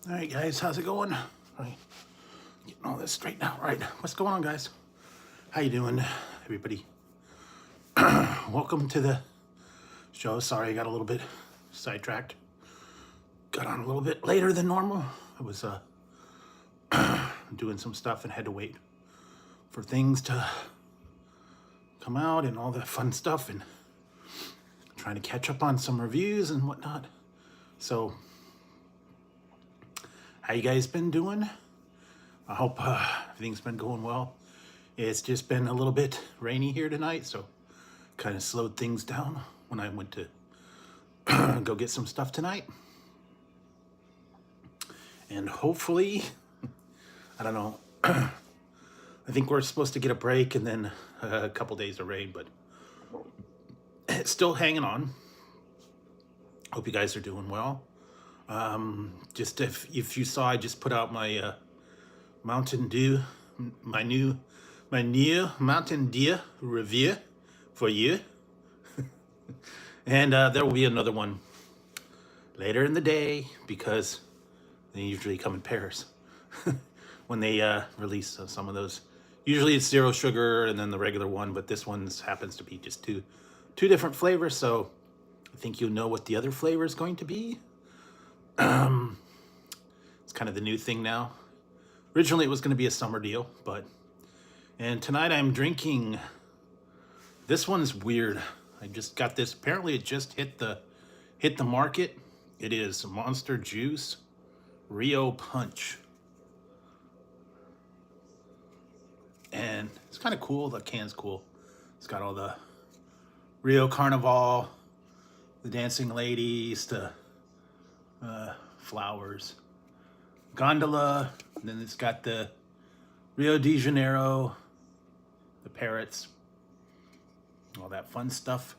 All right, guys, how's it going? All right, getting all this straightened out. Right, what's going on, guys? How you doing, everybody? Welcome to the show. Sorry, I got a little bit sidetracked. Got on a little bit later than normal. I was doing some stuff and had to wait for things to come out and all that fun stuff and trying to catch up on some reviews and whatnot. So, how you guys been doing? I hope everything's been going well. It's just been a little bit rainy here tonight, so kind of slowed things down when I went to go get some stuff tonight. And hopefully, I don't know, I think we're supposed to get a break and then a couple days of rain, but it's still hanging on. Hope you guys are doing well. Just if you saw, I just put out my Mountain Dew, my new Mountain Dew review for you. And there will be another one later in the day because they usually come in pairs when they release some of those. Usually it's 0 sugar and then the regular one, but this one happens to be just two different flavors, so I think you'll know what the other flavor is going to be. It's kind of the new thing now. Originally it was going to be a summer deal, and tonight I'm drinking, this one's weird. I just got this, apparently it just hit the market. It is Monster Juice Rio Punch. And it's kind of cool, the can's cool. It's got all the Rio Carnival, the dancing ladies, the flowers, gondola, and then it's got the Rio de Janeiro, the parrots, all that fun stuff.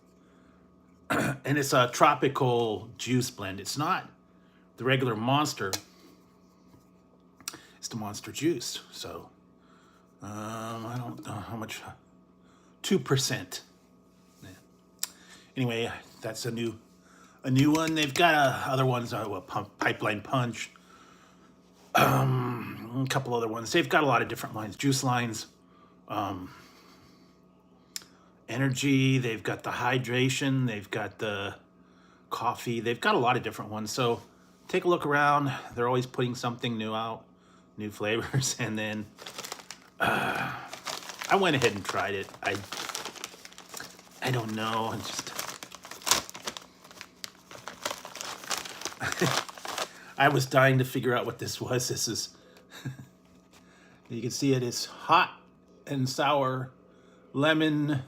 And it's a tropical juice blend. It's not the regular Monster, it's the Monster Juice. So I don't know how much, 2%. Yeah. Anyway, that's a new one. They've got other ones, Pipeline Punch, a couple other ones. They've got a lot of different lines, juice lines, energy. They've got the hydration. They've got the coffee. They've got a lot of different ones. So take a look around. They're always putting something new out, new flavors. And then I went ahead and tried it. I don't know. I just I was dying to figure out what this was. This is, you can see it is hot and sour lemon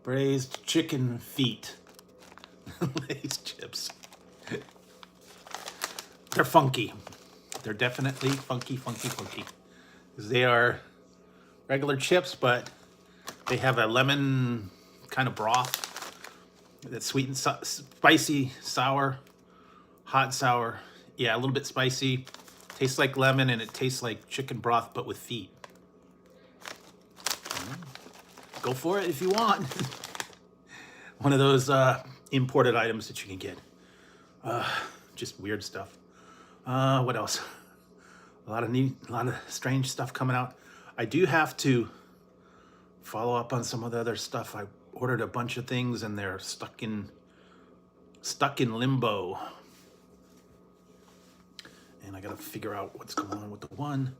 braised chicken feet. Lay's chips. They're funky. They're definitely funky. They are regular chips, but they have a lemon kind of broth that's sweet and spicy, sour, hot, sour. Yeah, a little bit spicy. Tastes like lemon, and it tastes like chicken broth, but with feet. Go for it if you want. One of those imported items that you can get. Just weird stuff. What else? A lot of strange stuff coming out. I do have to follow up on some of the other stuff. I ordered a bunch of things and they're stuck in limbo. And I gotta figure out what's going on with the one.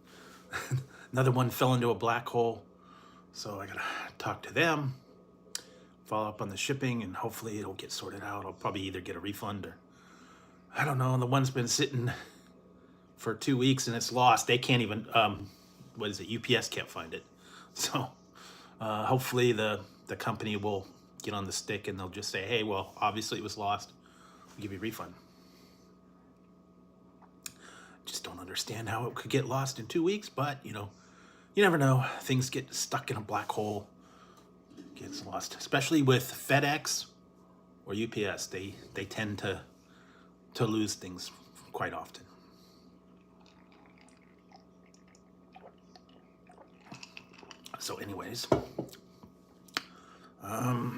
Another one fell into a black hole. So I gotta talk to them, follow up on the shipping, and hopefully it'll get sorted out. I'll probably either get a refund or, I don't know. And the one's been sitting for 2 weeks and it's lost. They can't even, UPS can't find it. So hopefully the company will get on the stick and they'll just say, hey, well, obviously it was lost. We'll give you a refund. Just don't understand how it could get lost in 2 weeks, but you never know. Things get stuck in a black hole, gets lost, especially with FedEx or UPS. They tend to lose things quite often. So anyways, a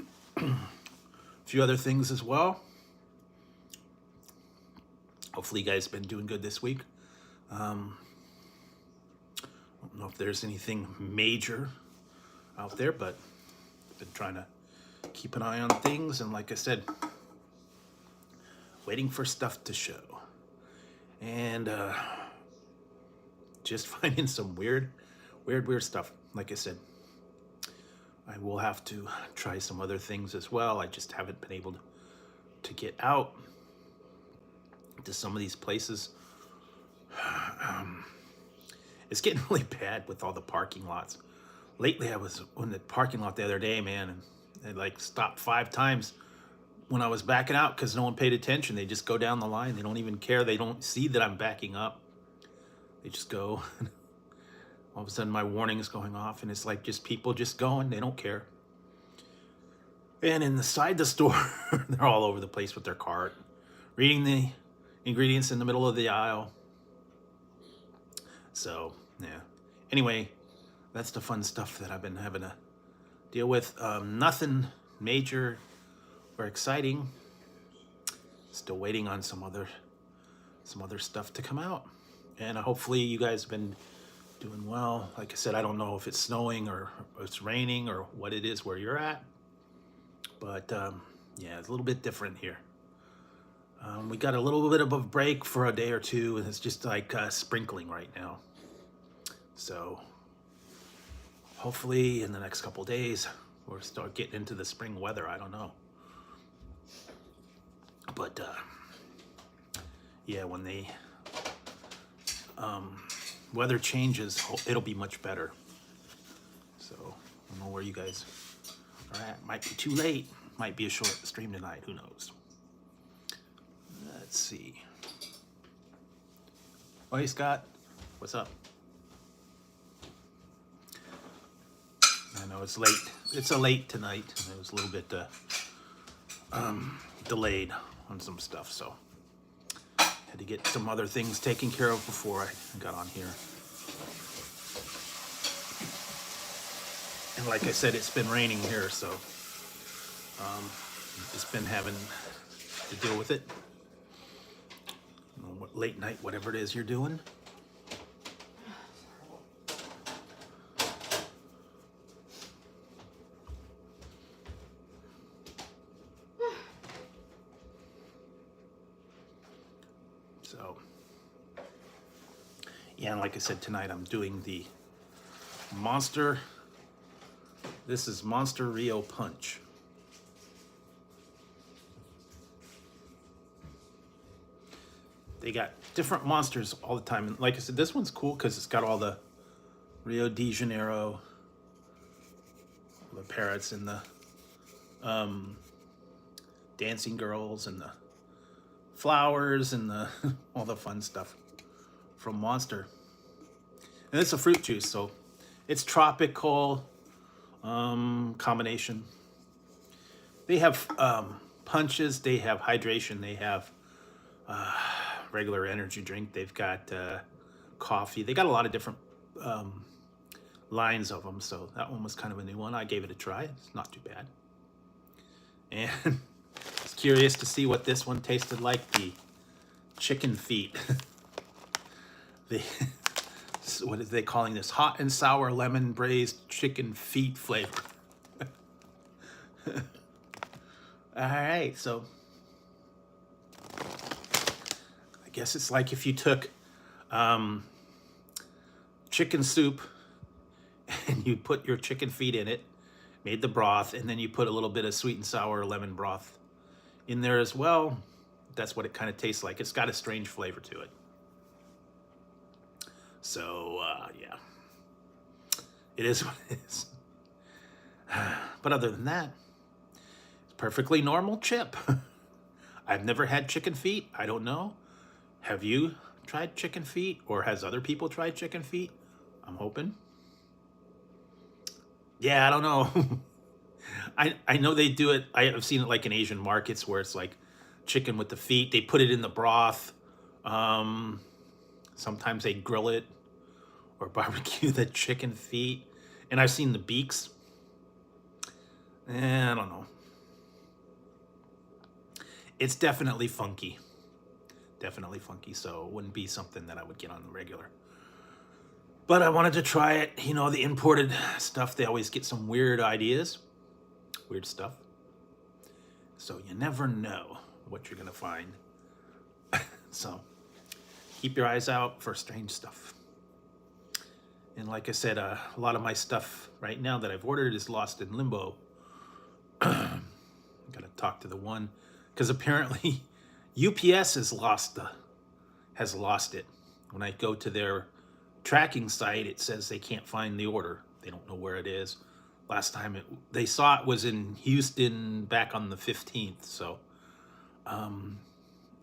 few other things as well. Hopefully you guys have been doing good this week. I don't know if there's anything major out there, but I've been trying to keep an eye on things, and like I said, waiting for stuff to show. And just finding some weird stuff. Like I said, I will have to try some other things as well. I just haven't been able to get out to some of these places. It's getting really bad with all the parking lots. Lately, I was in the parking lot the other day, man, and they like stopped 5 times when I was backing out because no one paid attention. They just go down the line. They don't even care. They don't see that I'm backing up. They just go. All of a sudden, my warning is going off, and it's like just people just going. They don't care. And inside the store, they're all over the place with their cart, reading the ingredients in the middle of the aisle. So, yeah. Anyway, that's the fun stuff that I've been having to deal with. Nothing major or exciting. Still waiting on some other stuff to come out. And hopefully you guys have been doing well. Like I said, I don't know if it's snowing or it's raining or what it is where you're at. But yeah, it's a little bit different here. We got a little bit of a break for a day or two, and it's just like sprinkling right now. So hopefully in the next couple days we'll start getting into the spring weather. I don't know. But yeah, when the weather changes, it'll be much better. So I don't know where you guys are at. Might be too late. Might be a short stream tonight. Who knows? Let's see. Oh, hey, Scott. What's up? I know it's late. It's a late tonight. It was a little bit delayed on some stuff, so had to get some other things taken care of before I got on here. And like I said, it's been raining here, so just been having to deal with it. Late night, whatever it is you're doing. So, yeah, and like I said, tonight I'm doing the Monster. This is Monster Rio Punch. They got different monsters all the time. And like I said, this one's cool because it's got all the Rio de Janeiro, the parrots and the dancing girls and the flowers and the all the fun stuff from Monster. And it's a fruit juice, so it's tropical combination. They have punches, they have hydration, they have regular energy drink. They've got coffee. They got a lot of different lines of them. So that one was kind of a new one. I gave it a try. It's not too bad. And I was curious to see what this one tasted like. The chicken feet. What are they calling this? Hot and sour lemon braised chicken feet flavor. All right, so I guess it's like if you took chicken soup and you put your chicken feet in it, made the broth, and then you put a little bit of sweet and sour lemon broth in there as well. That's what it kind of tastes like. It's got a strange flavor to it. So, yeah, it is what it is. But other than that, it's perfectly normal chip. I've never had chicken feet. I don't know. Have you tried chicken feet, or has other people tried chicken feet? I'm hoping. Yeah, I don't know. I know they do it. I've seen it like in Asian markets where it's like chicken with the feet. They put it in the broth. Sometimes they grill it or barbecue the chicken feet. And I've seen the beaks. I don't know. It's definitely funky. definitely funky, so it wouldn't be something that I would get on the regular. But I wanted to try it. You know, the imported stuff, they always get some weird ideas, weird stuff. So you never know what you're gonna find. So keep your eyes out for strange stuff. And like I said, a lot of my stuff right now that I've ordered is lost in limbo. I'm gonna talk to the one, because apparently UPS has lost it. When I go to their tracking site, it says they can't find the order. They don't know where it is. Last time they saw it was in Houston back on the 15th. So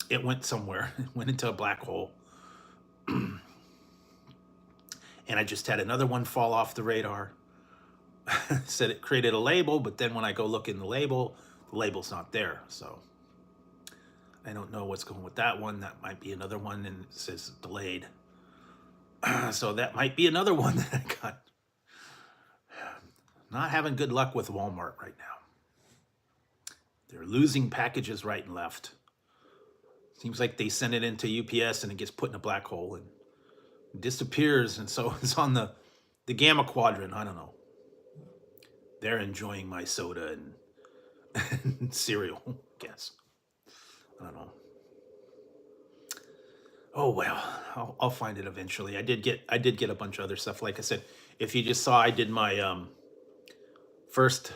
it went somewhere. It went into a black hole. And I just had another one fall off the radar. Said it created a label, but then when I go look in the label's not there. So I don't know what's going with that one. That might be another one, and it says delayed. So that might be another one that I got. Not having good luck with Walmart right now. They're losing packages right and left. Seems like they send it into UPS and it gets put in a black hole and disappears, and so it's on the Gamma Quadrant. I don't know. They're enjoying my soda and cereal, I guess. I don't know. Oh well, I'll find it eventually. I did get a bunch of other stuff. Like I said, if you just saw, I did my first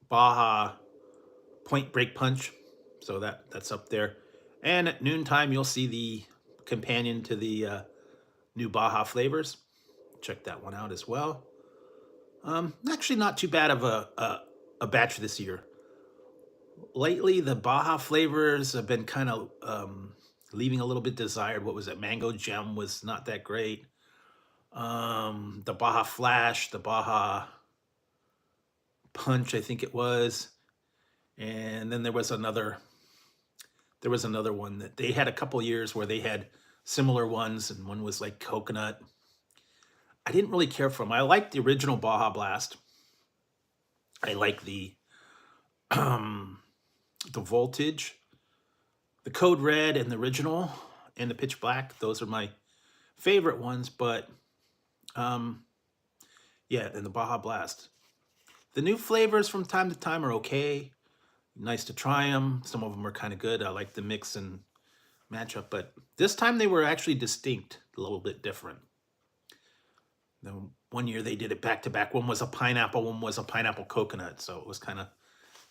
Baja Point Break Punch, so that's up there. And at noontime, you'll see the companion to the new Baja flavors. Check that one out as well. Actually, not too bad of a batch this year. Lately, the Baja flavors have been kind of leaving a little bit desired. What was it? Mango Gem was not that great. The Baja Flash, the Baja Punch, I think it was. And then there was another one that they had a couple years where they had similar ones, and one was like coconut. I didn't really care for them. I liked the original Baja Blast. I like the Voltage, the Code Red, and the original, and the Pitch Black. Those are my favorite ones. But yeah, and the Baja Blast. The new flavors from time to time are okay. Nice to try them. Some of them are kind of good. I like the mix and matchup, but this time they were actually distinct, a little bit different. The one year they did it back to back. One was a pineapple, one was a pineapple coconut, so it was kind of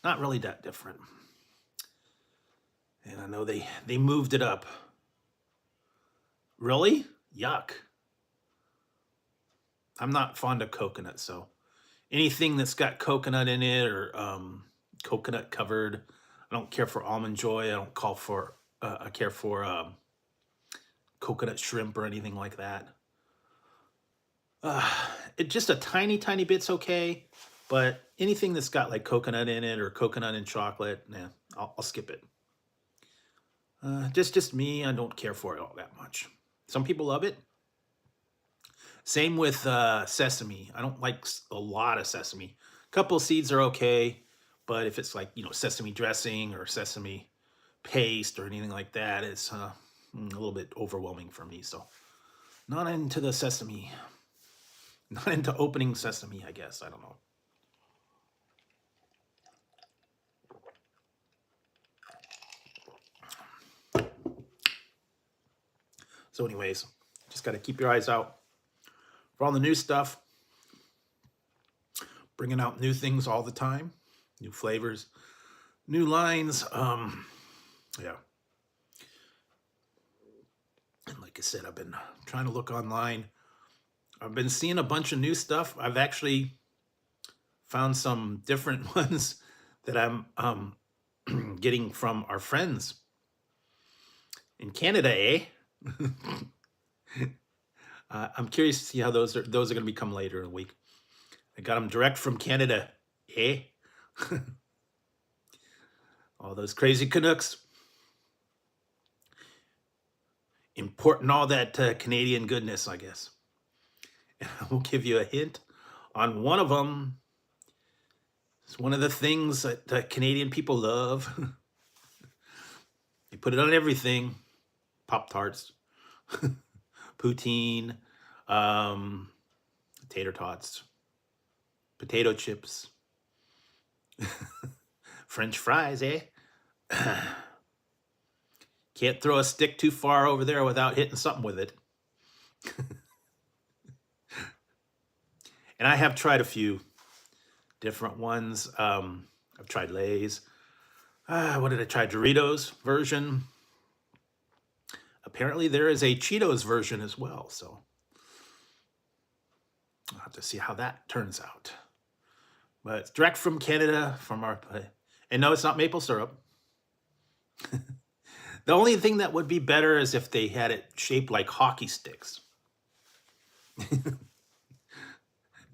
not really that different. And I know they moved it up. Really? Yuck. I'm not fond of coconut, so anything that's got coconut in it or coconut covered. I don't care for almond joy. I don't I care for coconut shrimp or anything like that. It just a tiny bit's okay, but anything that's got like coconut in it or coconut and chocolate, nah, I'll skip it. Just me. I don't care for it all that much. Some people love it. Same with sesame. I don't like a lot of sesame. A couple of seeds are okay. But if it's like, sesame dressing or sesame paste or anything like that, it's a little bit overwhelming for me. So not into the sesame, not into opening sesame, I guess. I don't know. So anyways, just got to keep your eyes out for all the new stuff. Bringing out new things all the time. New flavors, new lines. Yeah. And like I said, I've been trying to look online. I've been seeing a bunch of new stuff. I've actually found some different ones that I'm getting from our friends in Canada, eh? I'm curious to see how those are going to become later in the week. I got them direct from Canada, eh? All those crazy Canucks importing all that Canadian goodness, I guess. And I will give you a hint on one of them. It's one of the things that Canadian people love. They put it on everything. Pop-Tarts, poutine, um, tater tots, potato chips, French fries, eh? Can't throw a stick too far over there without hitting something with it. And I have tried a few different ones. I've tried Lay's. What did I try? Doritos version. Apparently there is a Cheetos version as well, so I'll have to see how that turns out. But it's direct from Canada, from our... And no, it's not maple syrup. The only thing that would be better is if they had it shaped like hockey sticks.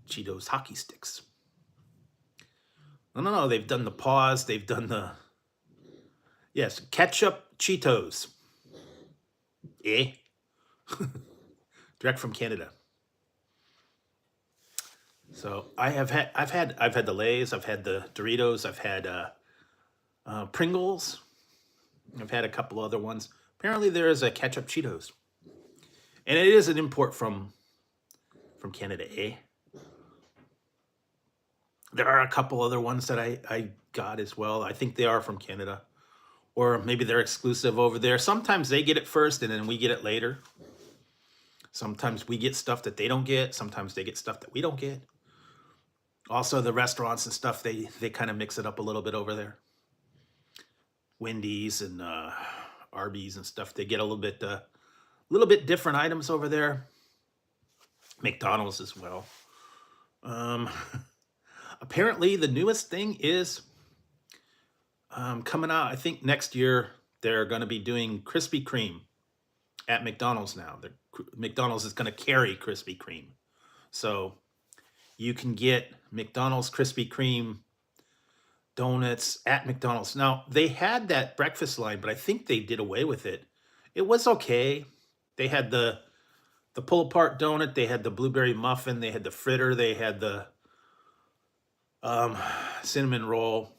Cheetos hockey sticks. No, they've done the paws, they've done the... Yes, ketchup Cheetos. Eh? Direct from Canada. So I've had the Lay's, I've had the Doritos, I've had Pringles. I've had a couple other ones. Apparently there is a ketchup Cheetos. And it is an import from Canada, eh? There are a couple other ones that I got as well. I think they are from Canada. Or maybe they're exclusive over there. Sometimes they get it first and then we get it later. Sometimes we get stuff that they don't get. Sometimes they get stuff that we don't get. Also, the restaurants and stuff, they kind of mix it up a little bit over there. Wendy's and Arby's and stuff, they get a little bit different items over there. McDonald's as well. Apparently, the newest thing is coming out. I think next year they're going to be doing Krispy Kreme at McDonald's now. McDonald's is going to carry Krispy Kreme. So you can get McDonald's Krispy Kreme donuts at McDonald's. Now, they had that breakfast line, but I think they did away with it. It was okay. They had the pull-apart donut. They had the blueberry muffin. They had the fritter. They had the cinnamon roll.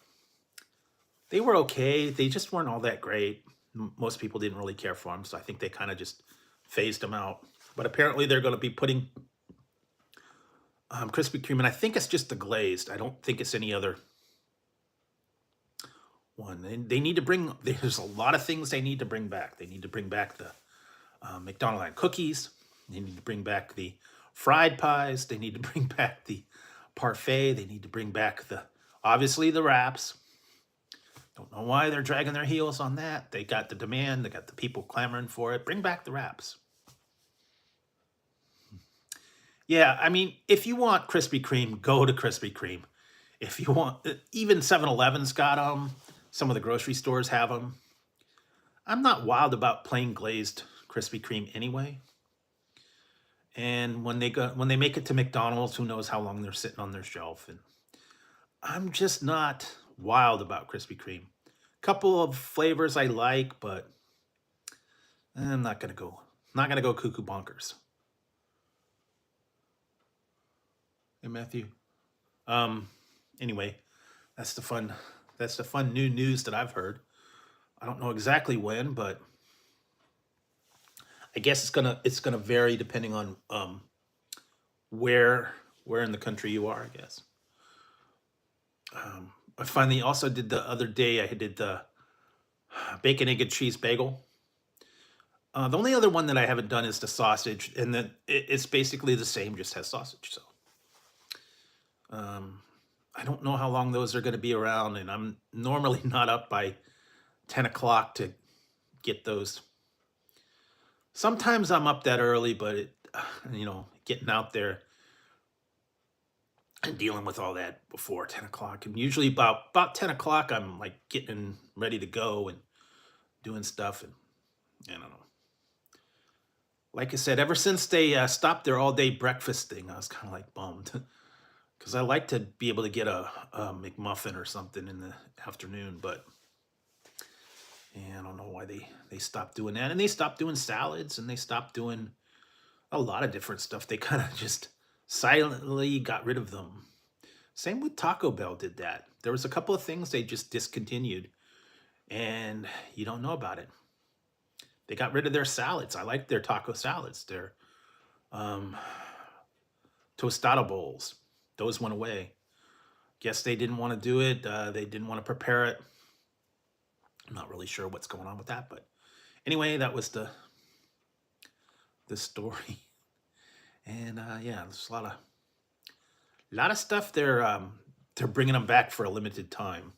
They were okay. They just weren't all that great. Most people didn't really care for them, so I think they kind of just phased them out. But apparently they're going to be putting Krispy Kreme, and I think it's just the glazed. I don't think it's any other one. They need to bring, there's a lot of things they need to bring back. They need to bring back the McDonald's cookies. They need to bring back the fried pies. They need to bring back the parfait. They need to bring back obviously the wraps. Don't know why they're dragging their heels on that. They got the demand. They got the people clamoring for it. Bring back the wraps. Yeah, I mean, if you want Krispy Kreme, go to Krispy Kreme. If you want, even 7-Eleven's got them. Some of the grocery stores have them. I'm not wild about plain glazed Krispy Kreme anyway. And when they make it to McDonald's, who knows how long they're sitting on their shelf. And I'm just not wild about Krispy Kreme. Couple of flavors I like, but I'm not gonna go cuckoo bonkers. Hey Matthew. Anyway, that's the fun new news that I've heard. I don't know exactly when, but I guess it's gonna vary depending on where in the country you are, I guess. I finally also did the other day, I did the bacon, egg, and cheese bagel. The only other one that I haven't done is the sausage, and then it's basically the same, just has sausage. So I don't know how long those are going to be around, and I'm normally not up by 10 o'clock to get those. Sometimes I'm up that early, but getting out there and dealing with all that before 10 o'clock. And usually about 10 o'clock, I'm like getting ready to go and doing stuff. And I don't know. Like I said, ever since they stopped their all-day breakfast thing, I was kind of like bummed. Because I like to be able to get a McMuffin or something in the afternoon. But I don't know why they stopped doing that. And they stopped doing salads, and they stopped doing a lot of different stuff. They kind of just silently got rid of them. Same with Taco Bell did that. There was a couple of things they just discontinued, and you don't know about it. They got rid of their salads. I like their taco salads. Their um, tostada bowls. Those went away. Guess they didn't want to do it. They didn't want to prepare it. I'm not really sure what's going on with that, but anyway, that was the story. And yeah, there's a lot of stuff. They're bringing them back for a limited time.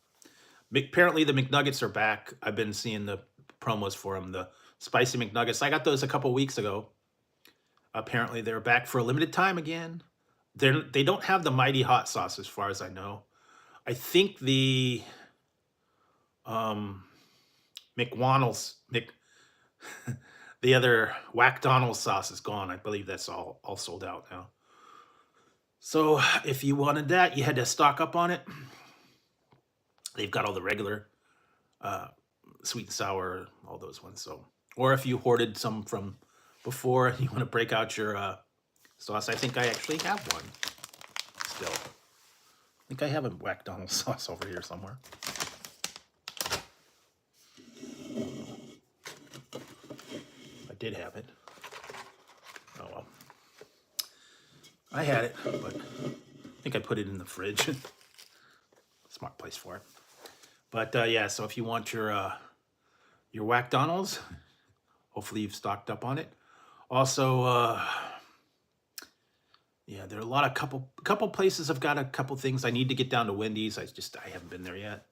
Apparently, the McNuggets are back. I've been seeing the promos for them. The spicy McNuggets. I got those a couple weeks ago. Apparently, they're back for a limited time again. They don't have the mighty hot sauce, as far as I know. I think the McWannels, the other Whack-Donald's sauce is gone. I believe that's all sold out now. So if you wanted that, you had to stock up on it. They've got all the regular sweet and sour, all those ones. So, or if you hoarded some from before and you want to break out your sauce, I think I actually have one still. I think I have a Whack-Donald's sauce over here somewhere. I did have it. Oh well. I had it, but I think I put it in the fridge. Smart place for it. But yeah, so if you want your Whack-Donald's, hopefully you've stocked up on it. Also, yeah, there are a lot of couple places. I've got a couple things I need to get down to Wendy's. I haven't been there yet.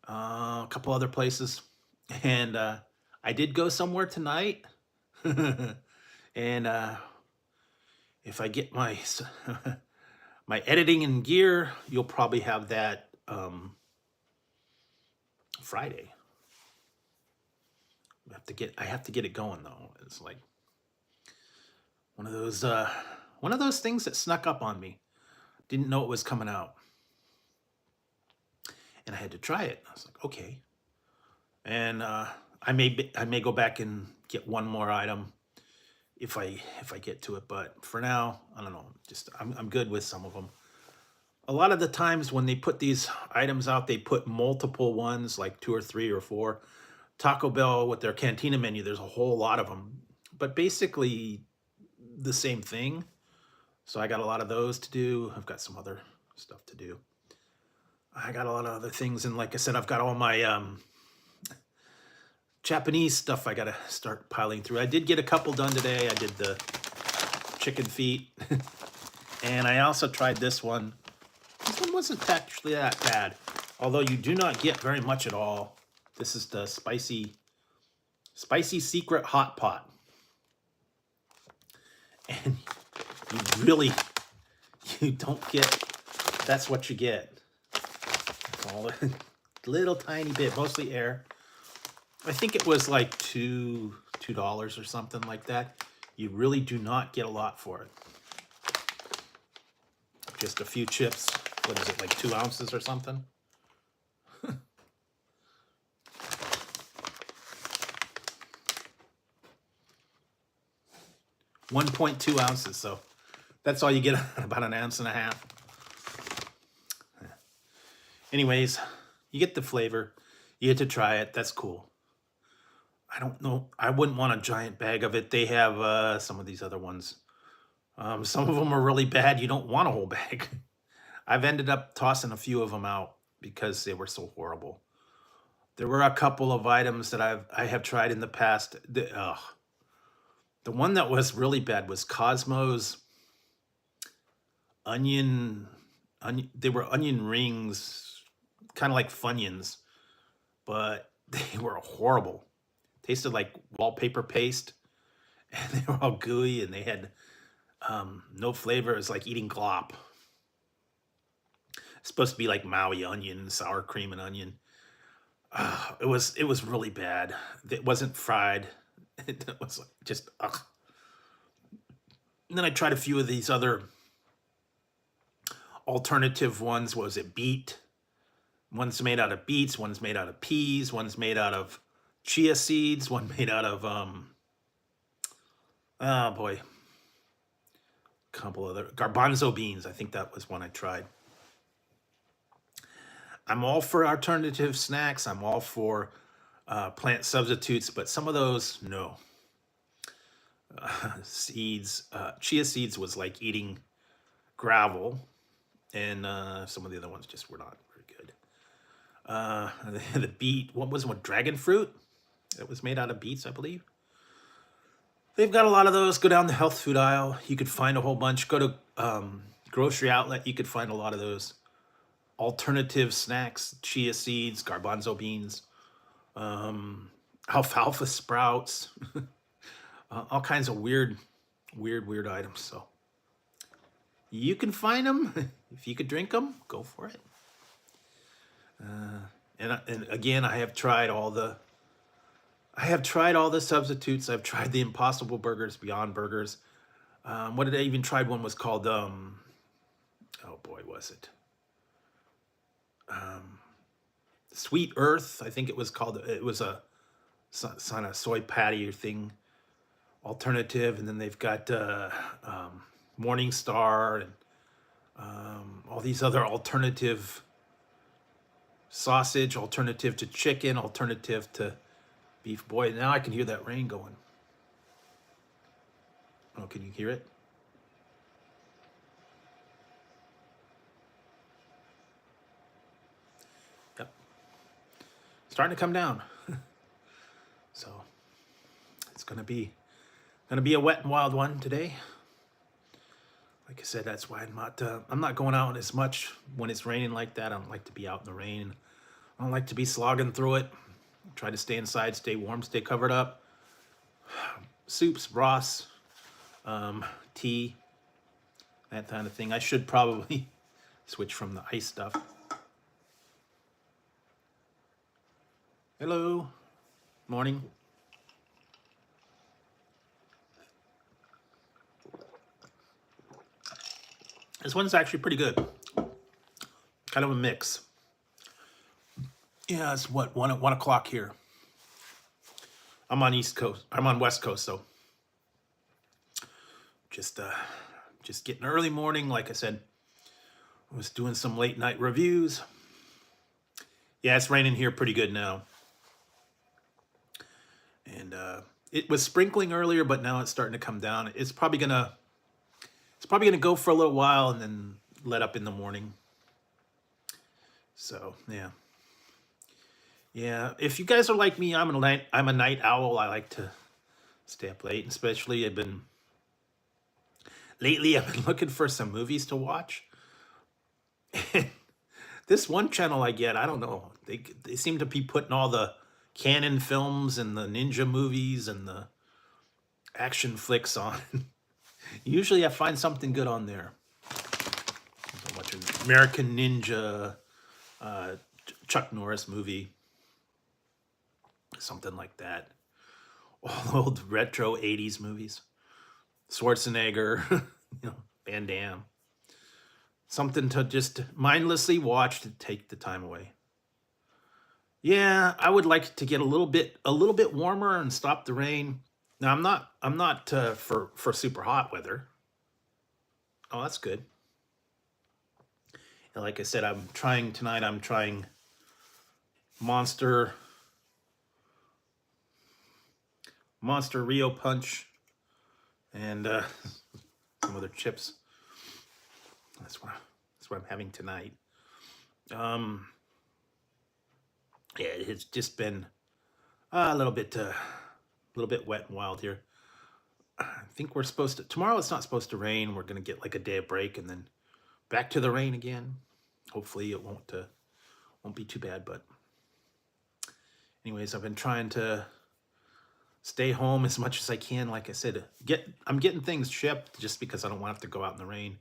A couple other places, and I did go somewhere tonight. And if I get my my editing in gear, you'll probably have that Friday. I have to get it going though. It's like one of those things that snuck up on me. Didn't know it was coming out, and I had to try it. I was like, okay. And I may go back and get one more item if I get to it, but for now, I don't know. Just I'm good with some of them. A lot of the times when they put these items out, they put multiple ones, like 2 or 3 or 4. Taco Bell with their Cantina menu, there's a whole lot of them, but basically the same thing. So I got a lot of those to do. I've got some other stuff to do. I got a lot of other things, and like I said, I've got all my Japanese stuff I gotta start piling through. I did get a couple done today. I did the chicken feet, and I also tried this one. This one wasn't actually that bad, although you do not get very much at all. This is the spicy secret hot pot, and you don't get. That's what you get. All a little tiny bit, mostly air. I think it was like $2 or something like that. You really do not get a lot for it. Just a few chips. What is it, like 2 ounces or something? 1.2 ounces, so that's all you get, about 1.5 ounces. Anyways, you get the flavor. You get to try it. That's cool. I don't know. I wouldn't want a giant bag of it. They have some of these other ones. Some of them are really bad. You don't want a whole bag. I've ended up tossing a few of them out because they were so horrible. There were a couple of items that I have tried in the past. The one that was really bad was Cosmo's onion. They were onion rings, kind of like Funyuns, but they were horrible. Tasted like wallpaper paste, and they were all gooey, and they had no flavor. It was like eating glop. It's supposed to be like Maui onion, sour cream and onion. It was really bad. It wasn't fried. It was just ugh. And then I tried a few of these other alternative ones. What was it? Beet. One's made out of beets. One's made out of peas. One's made out of chia seeds. One made out of oh boy, a couple other garbanzo beans. I think that was one I tried. I'm all for alternative snacks. I'm all for plant substitutes, but some of those, no. Seeds, chia seeds was like eating gravel, and some of the other ones just were not very good. The beet, what was one? Dragon fruit? It was made out of beets, I believe. They've got a lot of those. Go down the health food aisle. You could find a whole bunch. Go to grocery outlet. You could find a lot of those alternative snacks, chia seeds, garbanzo beans, alfalfa sprouts, all kinds of weird items. So you can find them. If you could drink them, go for it. And again, I have tried all the substitutes. I've tried the Impossible Burgers, Beyond Burgers. What did I even tried? One was called, oh boy, was it? Sweet Earth, I think it was called. It was a kind of soy patty thing, alternative. And then they've got Morning Star and all these other alternative sausage, alternative to chicken, alternative to beef. Boy, now I can hear that rain going. Oh, can you hear it? Yep. Starting to come down. So it's gonna be a wet and wild one today. Like I said, that's why I'm not going out as much when it's raining like that. I don't like to be out in the rain. I don't like to be slogging through it. Try to stay inside, stay warm, stay covered up. Soups, broths, tea, that kind of thing. I should probably switch from the ice stuff. Hello, morning. This one's actually pretty good. Kind of a mix. Yeah, it's what, 1 o'clock here. I'm on East Coast. I'm on West Coast, so just getting early morning. Like I said, I was doing some late night reviews. Yeah, it's raining here pretty good now. And it was sprinkling earlier, but now it's starting to come down. It's probably gonna go for a little while and then let up in the morning. So yeah. Yeah, if you guys are like me, I'm a night owl. I like to stay up late, especially lately I've been looking for some movies to watch. This one channel I get, I don't know. They seem to be putting all the canon films and the ninja movies and the action flicks on. Usually I find something good on there. I'm watching American Ninja, Chuck Norris movie. Something like that. All old retro 80s movies. Schwarzenegger, Van Damme. Something to just mindlessly watch to take the time away. Yeah, I would like to get a little bit warmer and stop the rain. Now I'm not for super hot weather. Oh, that's good. And like I said, I'm trying Monster Rio Punch and some other chips. That's what I'm having tonight. Yeah, it's just been a little bit wet and wild here. I think we're supposed to tomorrow. It's not supposed to rain. We're gonna get like a day of break and then back to the rain again. Hopefully it won't be too bad. But anyways, I've been trying to stay home as much as I can. Like I said, I'm getting things shipped just because I don't want to have to go out in the rain.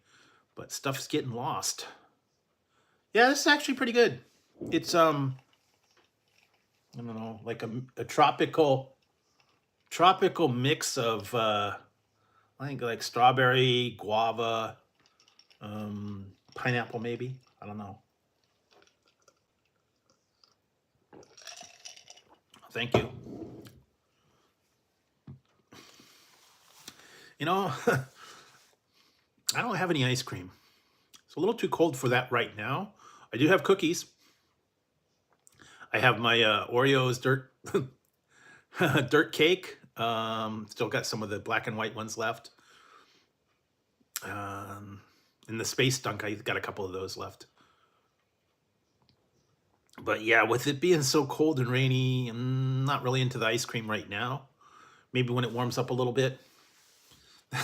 But stuff's getting lost. Yeah, this is actually pretty good. It's I don't know, like a tropical mix of I think like strawberry, guava, pineapple maybe. I don't know. Thank you. I don't have any ice cream. It's a little too cold for that right now. I do have cookies. I have my Oreos dirt cake. Still got some of the black and white ones left. In the Space Dunk, I got a couple of those left. But yeah, with it being so cold and rainy, I'm not really into the ice cream right now. Maybe when it warms up a little bit.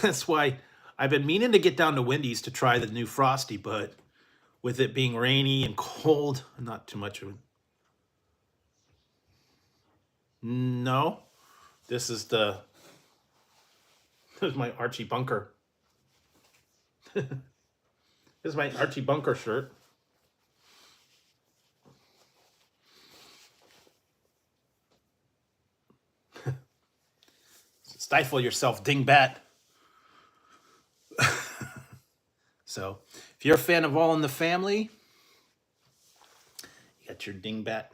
That's why I've been meaning to get down to Wendy's to try the new Frosty, but with it being rainy and cold, not too much of it. No, this is my Archie Bunker. This is my Archie Bunker shirt. Stifle yourself, dingbat. So, if you're a fan of All in the Family, you got your dingbat.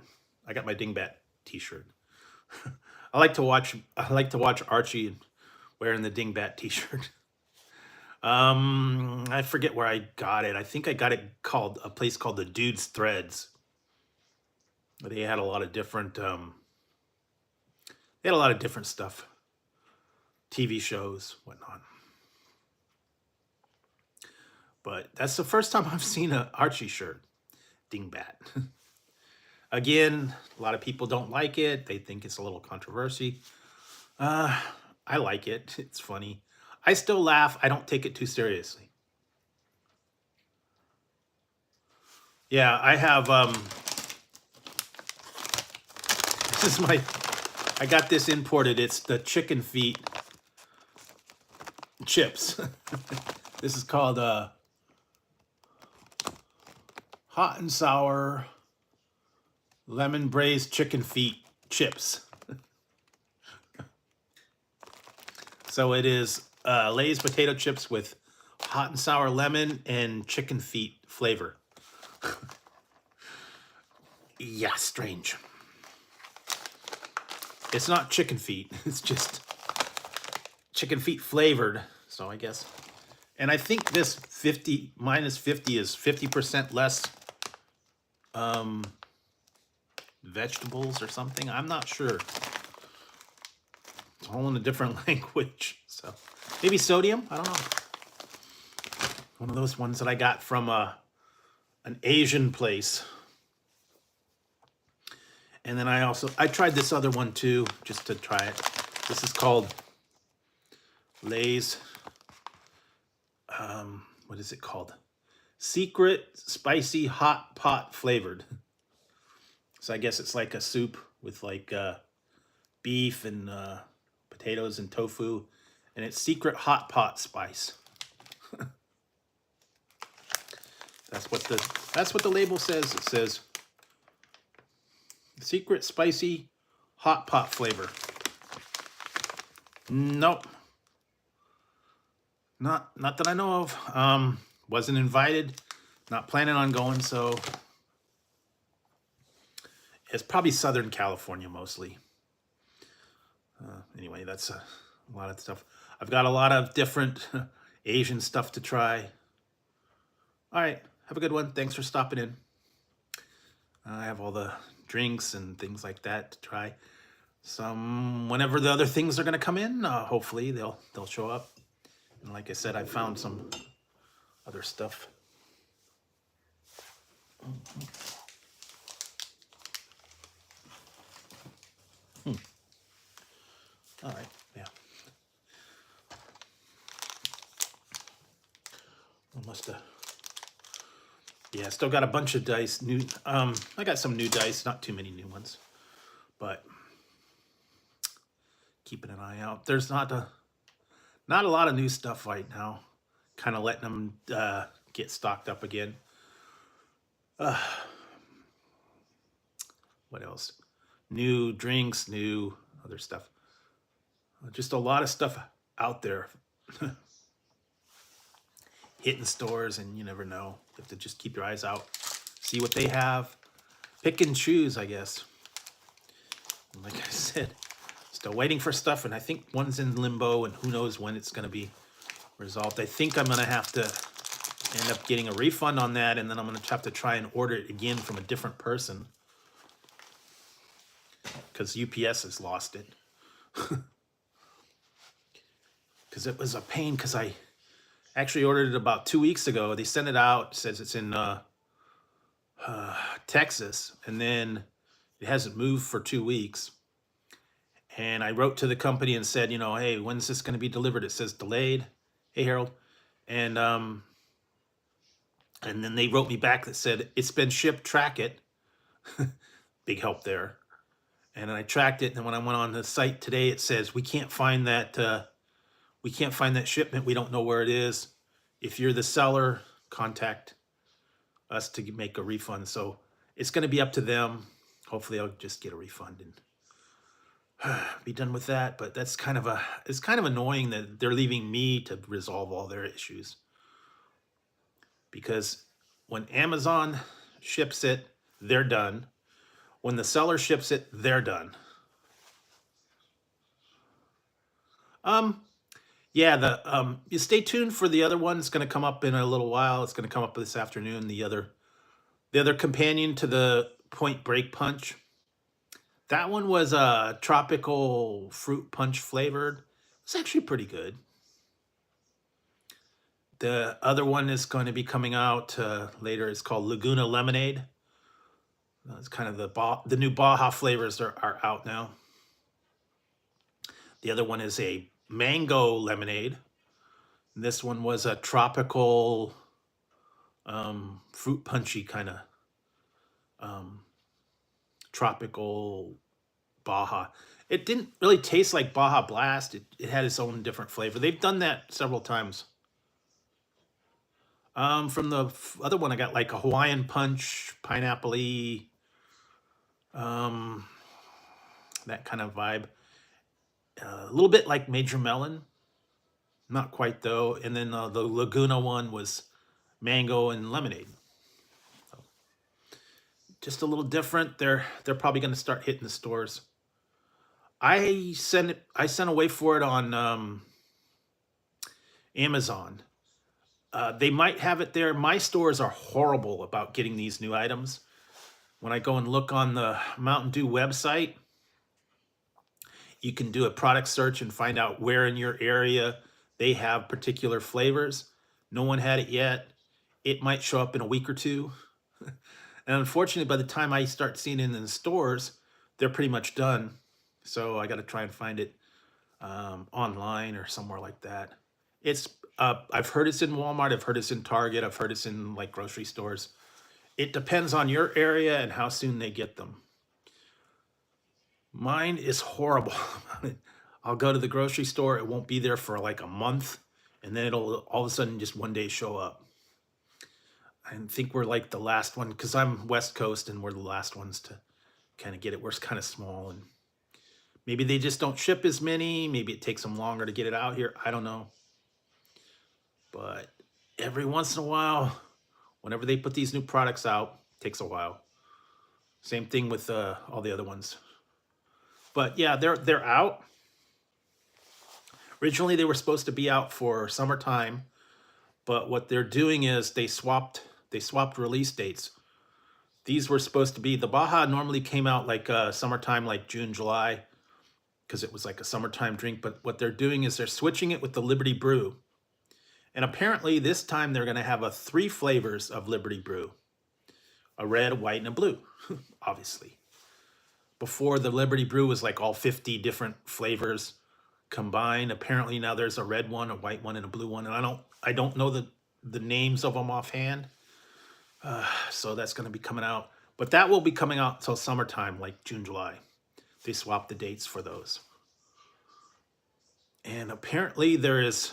I got my dingbat T-shirt. I like to watch Archie wearing the dingbat T-shirt. I forget where I got it. I think I got it called a place called the Dude's Threads. They had a lot of different stuff. TV shows, whatnot. But that's the first time I've seen an Archie shirt. Dingbat. Again, a lot of people don't like it. They think it's a little controversy. I like it. It's funny. I still laugh. I don't take it too seriously. Yeah, I have, I got this imported. It's the chicken feet chips. This is called hot and sour lemon braised chicken feet chips. So it is Lay's potato chips with hot and sour lemon and chicken feet flavor. Yeah, strange. It's not chicken feet. It's just chicken feet flavored. So I guess. And I think this minus 50 is 50% less vegetables or something. I'm not sure. It's all in a different language. So maybe sodium. I don't know. One of those ones that I got from an Asian place. And then I tried this other one too, just to try it. This is called Lay's, what is it called? Secret Spicy Hot Pot Flavored. So I guess it's like a soup with like beef and potatoes and tofu, and it's secret hot pot spice. That's what the label says. It says secret spicy hot pot flavor. Nope. Not that I know of. Wasn't invited. Not planning on going, so it's probably Southern California mostly. Anyway, that's a lot of stuff. I've got a lot of different Asian stuff to try. All right, have a good one. Thanks for stopping in. I have all the drinks and things like that to try. Whenever the other things are going to come in, hopefully they'll show up. And like I said, I found some other stuff. All right, yeah. Yeah, still got a bunch of dice. I got some new dice, not too many new ones, but keeping an eye out. There's not a lot of new stuff right now. Kind of letting them get stocked up again. What else? New drinks, new other stuff. Just a lot of stuff out there. Hitting stores, and you never know. You have to just keep your eyes out. See what they have. Pick and choose, I guess. And like I said, still waiting for stuff, and I think one's in limbo, and who knows when it's going to be resolved. I think I'm going to have to end up getting a refund on that, and then I'm going to have to try and order it again from a different person. because UPS has lost it. Because it was a pain, because I actually ordered it about 2 weeks ago. They sent it out, says it's in Texas, and then it hasn't moved for 2 weeks. And I wrote to the company and said, hey, when's this going to be delivered? It says delayed. Hey, Harold. And then they wrote me back that said, it's been shipped, track it. Big help there. And then I tracked it, and when I went on the site today, it says, we can't find that shipment. We don't know where it is. If you're the seller, contact us to make a refund. So it's going to be up to them. Hopefully I'll just get a refund and be done with that. But it's kind of annoying that they're leaving me to resolve all their issues. Because when Amazon ships it, they're done. When the seller ships it, they're done. Yeah, you stay tuned for the other one. It's going to come up in a little while. It's going to come up this afternoon. The other companion to the Point Break Punch. That one was a tropical fruit punch flavored. It's actually pretty good. The other one is going to be coming out later. It's called Laguna Lemonade. It's kind of the new Baja flavors are out now. The other one is a mango lemonade. This one was a tropical fruit punchy kind of tropical Baja. It didn't really taste like Baja Blast. It had its own different flavor. They've done that several times. From the other one, I got like a Hawaiian Punch, pineapple-y, that kind of vibe. A little bit like Major Melon. Not quite, though. And then the Laguna one was mango and lemonade. So, just a little different. They're probably going to start hitting the stores. I sent away for it on Amazon. They might have it there. My stores are horrible about getting these new items. When I go and look on the Mountain Dew website, you can do a product search and find out where in your area they have particular flavors. No one had it yet. It might show up in a week or two. And unfortunately, by the time I start seeing it in the stores, they're pretty much done. So I got to try and find it online or somewhere like that. I've heard it's in Walmart. I've heard it's in Target. I've heard it's in like grocery stores. It depends on your area and how soon they get them. Mine is horrible. I'll go to the grocery store. It won't be there for like a month. And then it'll all of a sudden just one day show up. I think we're like the last one, because I'm West Coast and we're the last ones to kind of get it. We're kind of small, and maybe they just don't ship as many. Maybe it takes them longer to get it out here. I don't know. But every once in a while, whenever they put these new products out, it takes a while. Same thing with all the other ones. But yeah, they're out. Originally, they were supposed to be out for summertime, but what they're doing is they swapped release dates. These were supposed to be, the Baja normally came out like summertime, like June, July, because it was like a summertime drink. But what they're doing is they're switching it with the Liberty Brew. And apparently this time they're going to have 3 flavors of Liberty Brew. A red, a white, and a blue, obviously. Before, the Liberty Brew was like all 50 different flavors combined. Apparently now there's a red one, a white one, and a blue one. And I don't know the names of them offhand. So that's going to be coming out. But that will be coming out until summertime, like June, July. They swapped the dates for those. And apparently there is,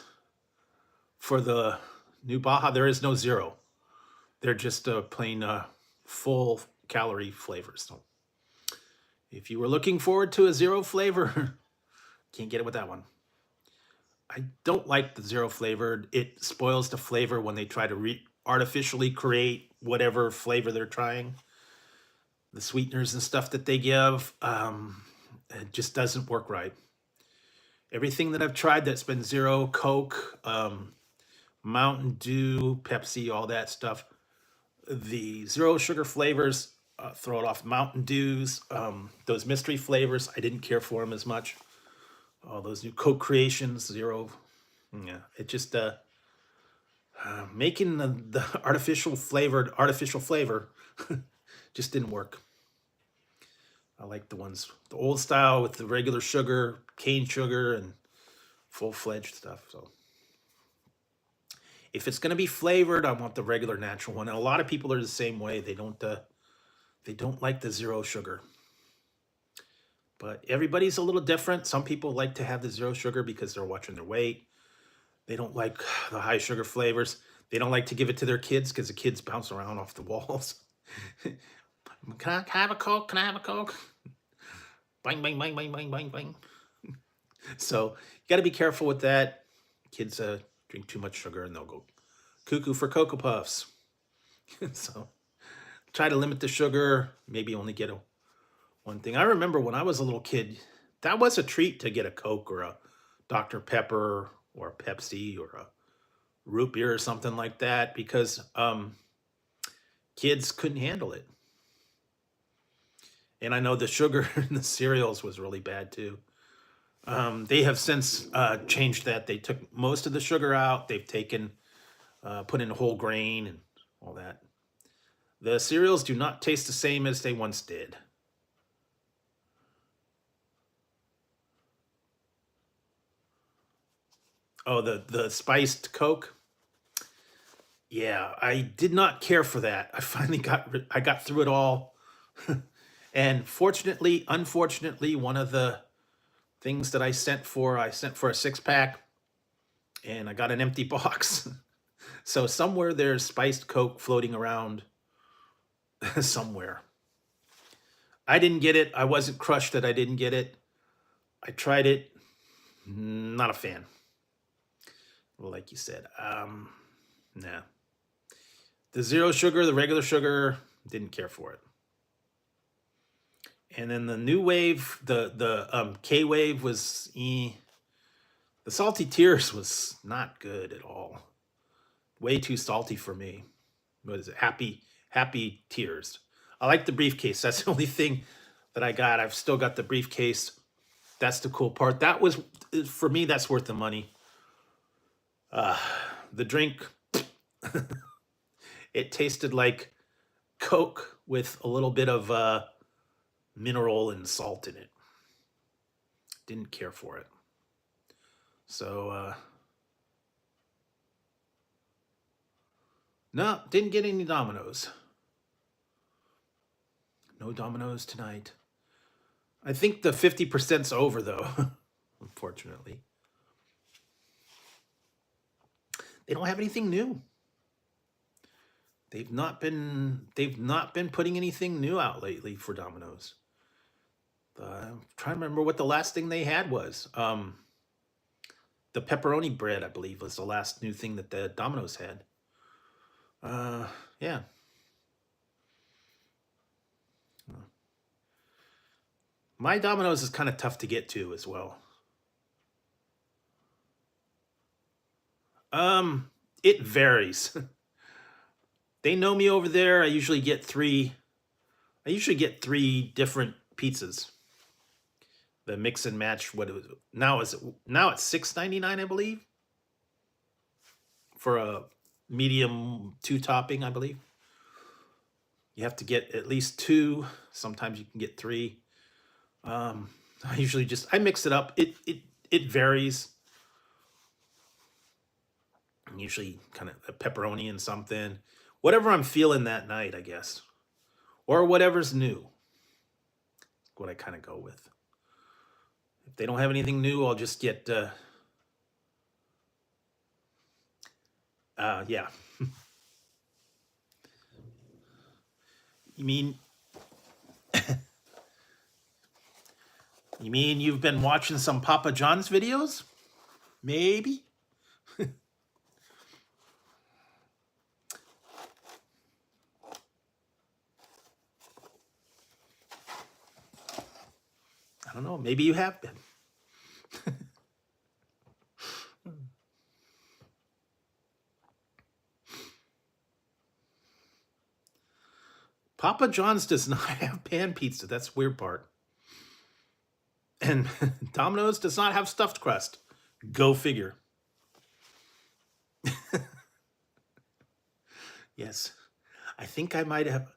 for the new Baja, there is no zero. They're just plain full calorie flavors. So if you were looking forward to a zero flavor, can't get it with that one. I don't like the zero flavored. It spoils the flavor when they try to artificially create whatever flavor they're trying. The sweeteners and stuff that they give, it just doesn't work right. Everything that I've tried that's been zero, Coke, Mountain Dew, Pepsi, all that stuff, the zero sugar flavors throw it off. Mountain Dews, those mystery flavors, I didn't care for them as much. All those new Coke Creations, zero. Yeah, it just making the artificial flavor just didn't work. I like the old style with the regular sugar, cane sugar, and full-fledged stuff. So if it's going to be flavored, I want the regular natural one. And a lot of people are the same way. They don't like the zero sugar. But everybody's a little different. Some people like to have the zero sugar because they're watching their weight. They don't like the high sugar flavors. They don't like to give it to their kids because the kids bounce around off the walls. Can I have a Coke? Can I have a Coke? Bang, bang, bang, bang, bang, bang, bang. So you got to be careful with that. Kids drink too much sugar and they'll go cuckoo for Cocoa Puffs. So try to limit the sugar. Maybe only get one thing. I remember when I was a little kid, that was a treat to get a Coke or a Dr. Pepper or a Pepsi or a root beer or something like that because kids couldn't handle it. And I know the sugar in the cereals was really bad too. They have since changed that. They took most of the sugar out. They've put in whole grain and all that. The cereals do not taste the same as they once did. Oh, the spiced Coke. Yeah, I did not care for that. I finally got through it all. And unfortunately, one of the things that I sent for a 6-pack and I got an empty box. So somewhere there's spiced Coke floating around somewhere. I didn't get it. I wasn't crushed that I didn't get it. I tried it. Not a fan. Like you said, nah. The zero sugar, the regular sugar, didn't care for it. And then the new wave, the K-Wave was The Salty Tears was not good at all. Way too salty for me. What is it? Happy Tears. I like the briefcase. That's the only thing that I got. I've still got the briefcase. That's the cool part. That was, for me, that's worth the money. The drink, it tasted like Coke with a little bit of mineral and salt in it. Didn't care for it. So, no, didn't get any Dominoes. No Dominoes tonight. I think the 50%'s over, though, unfortunately. They don't have anything new. They've not been putting anything new out lately for Domino's. I'm trying to remember what the last thing they had was. The pepperoni bread, I believe, was the last new thing that the Domino's had. Yeah. My Domino's is kind of tough to get to as well. It varies. They know me over there. I usually get three different pizzas. The mix and match. What it was now it's $6.99, I believe, for a medium 2 topping, I believe. You have to get at least 2. Sometimes you can get 3. I usually I mix it up. It varies. Usually kind of a pepperoni and something. Whatever I'm feeling that night, I guess. Or whatever's new. What I kind of go with. If they don't have anything new, I'll just get yeah. You mean you've been watching some Papa John's videos? Maybe. I don't know. Maybe you have been. Papa John's does not have pan pizza. That's the weird part. And Domino's does not have stuffed crust. Go figure. Yes. I think I might have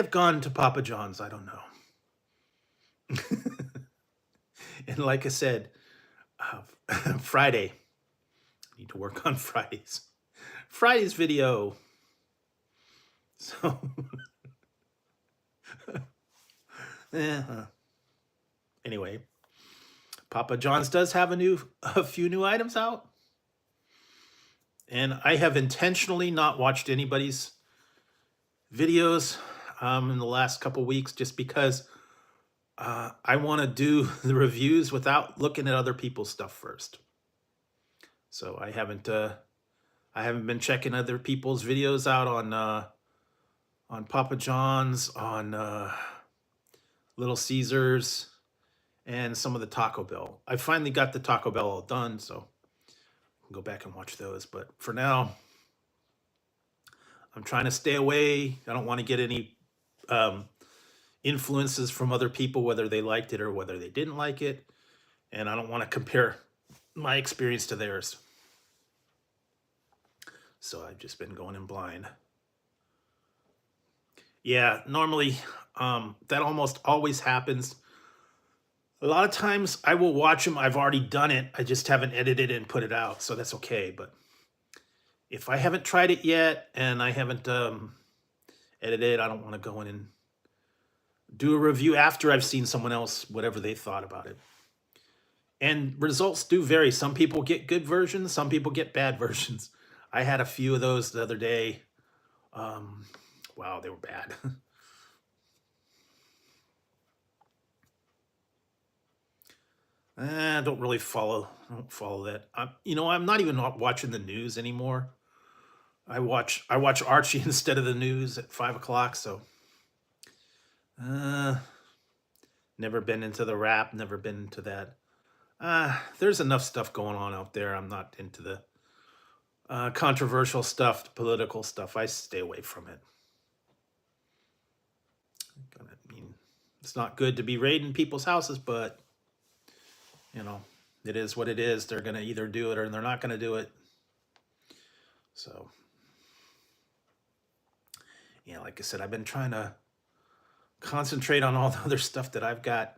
gone to Papa John's. I don't know. And like I said, Friday. I need to work on Fridays. Friday's video. So, anyway, Papa John's does have a few new items out. And I have intentionally not watched anybody's videos in the last couple weeks just because I want to do the reviews without looking at other people's stuff first. So I haven't been checking other people's videos out on Papa John's, on Little Caesars, and some of the Taco Bell. I finally got the Taco Bell all done, so I can go back and watch those. But for now, I'm trying to stay away. I don't want to get any influences from other people, whether they liked it or whether they didn't like it. And I don't want to compare my experience to theirs. So I've just been going in blind. Yeah, normally that almost always happens. A lot of times I will watch them. I've already done it. I just haven't edited it and put it out. So that's okay. But if I haven't tried it yet and I haven't edited, I don't want to go in and do a review after I've seen someone else, whatever they thought about it. And results do vary. Some people get good versions. Some people get bad versions. I had a few of those the other day. Wow, they were bad. I don't really follow that. I'm not even watching the news anymore. I watch Archie instead of the news at 5 o'clock. So, never been into the rap. Never been into that. There's enough stuff going on out there. I'm not into the controversial stuff, the political stuff. I stay away from it. I mean, it's not good to be raiding people's houses, but it is what it is. They're going to either do it or they're not going to do it. So, yeah, like I said, I've been trying to concentrate on all the other stuff that I've got,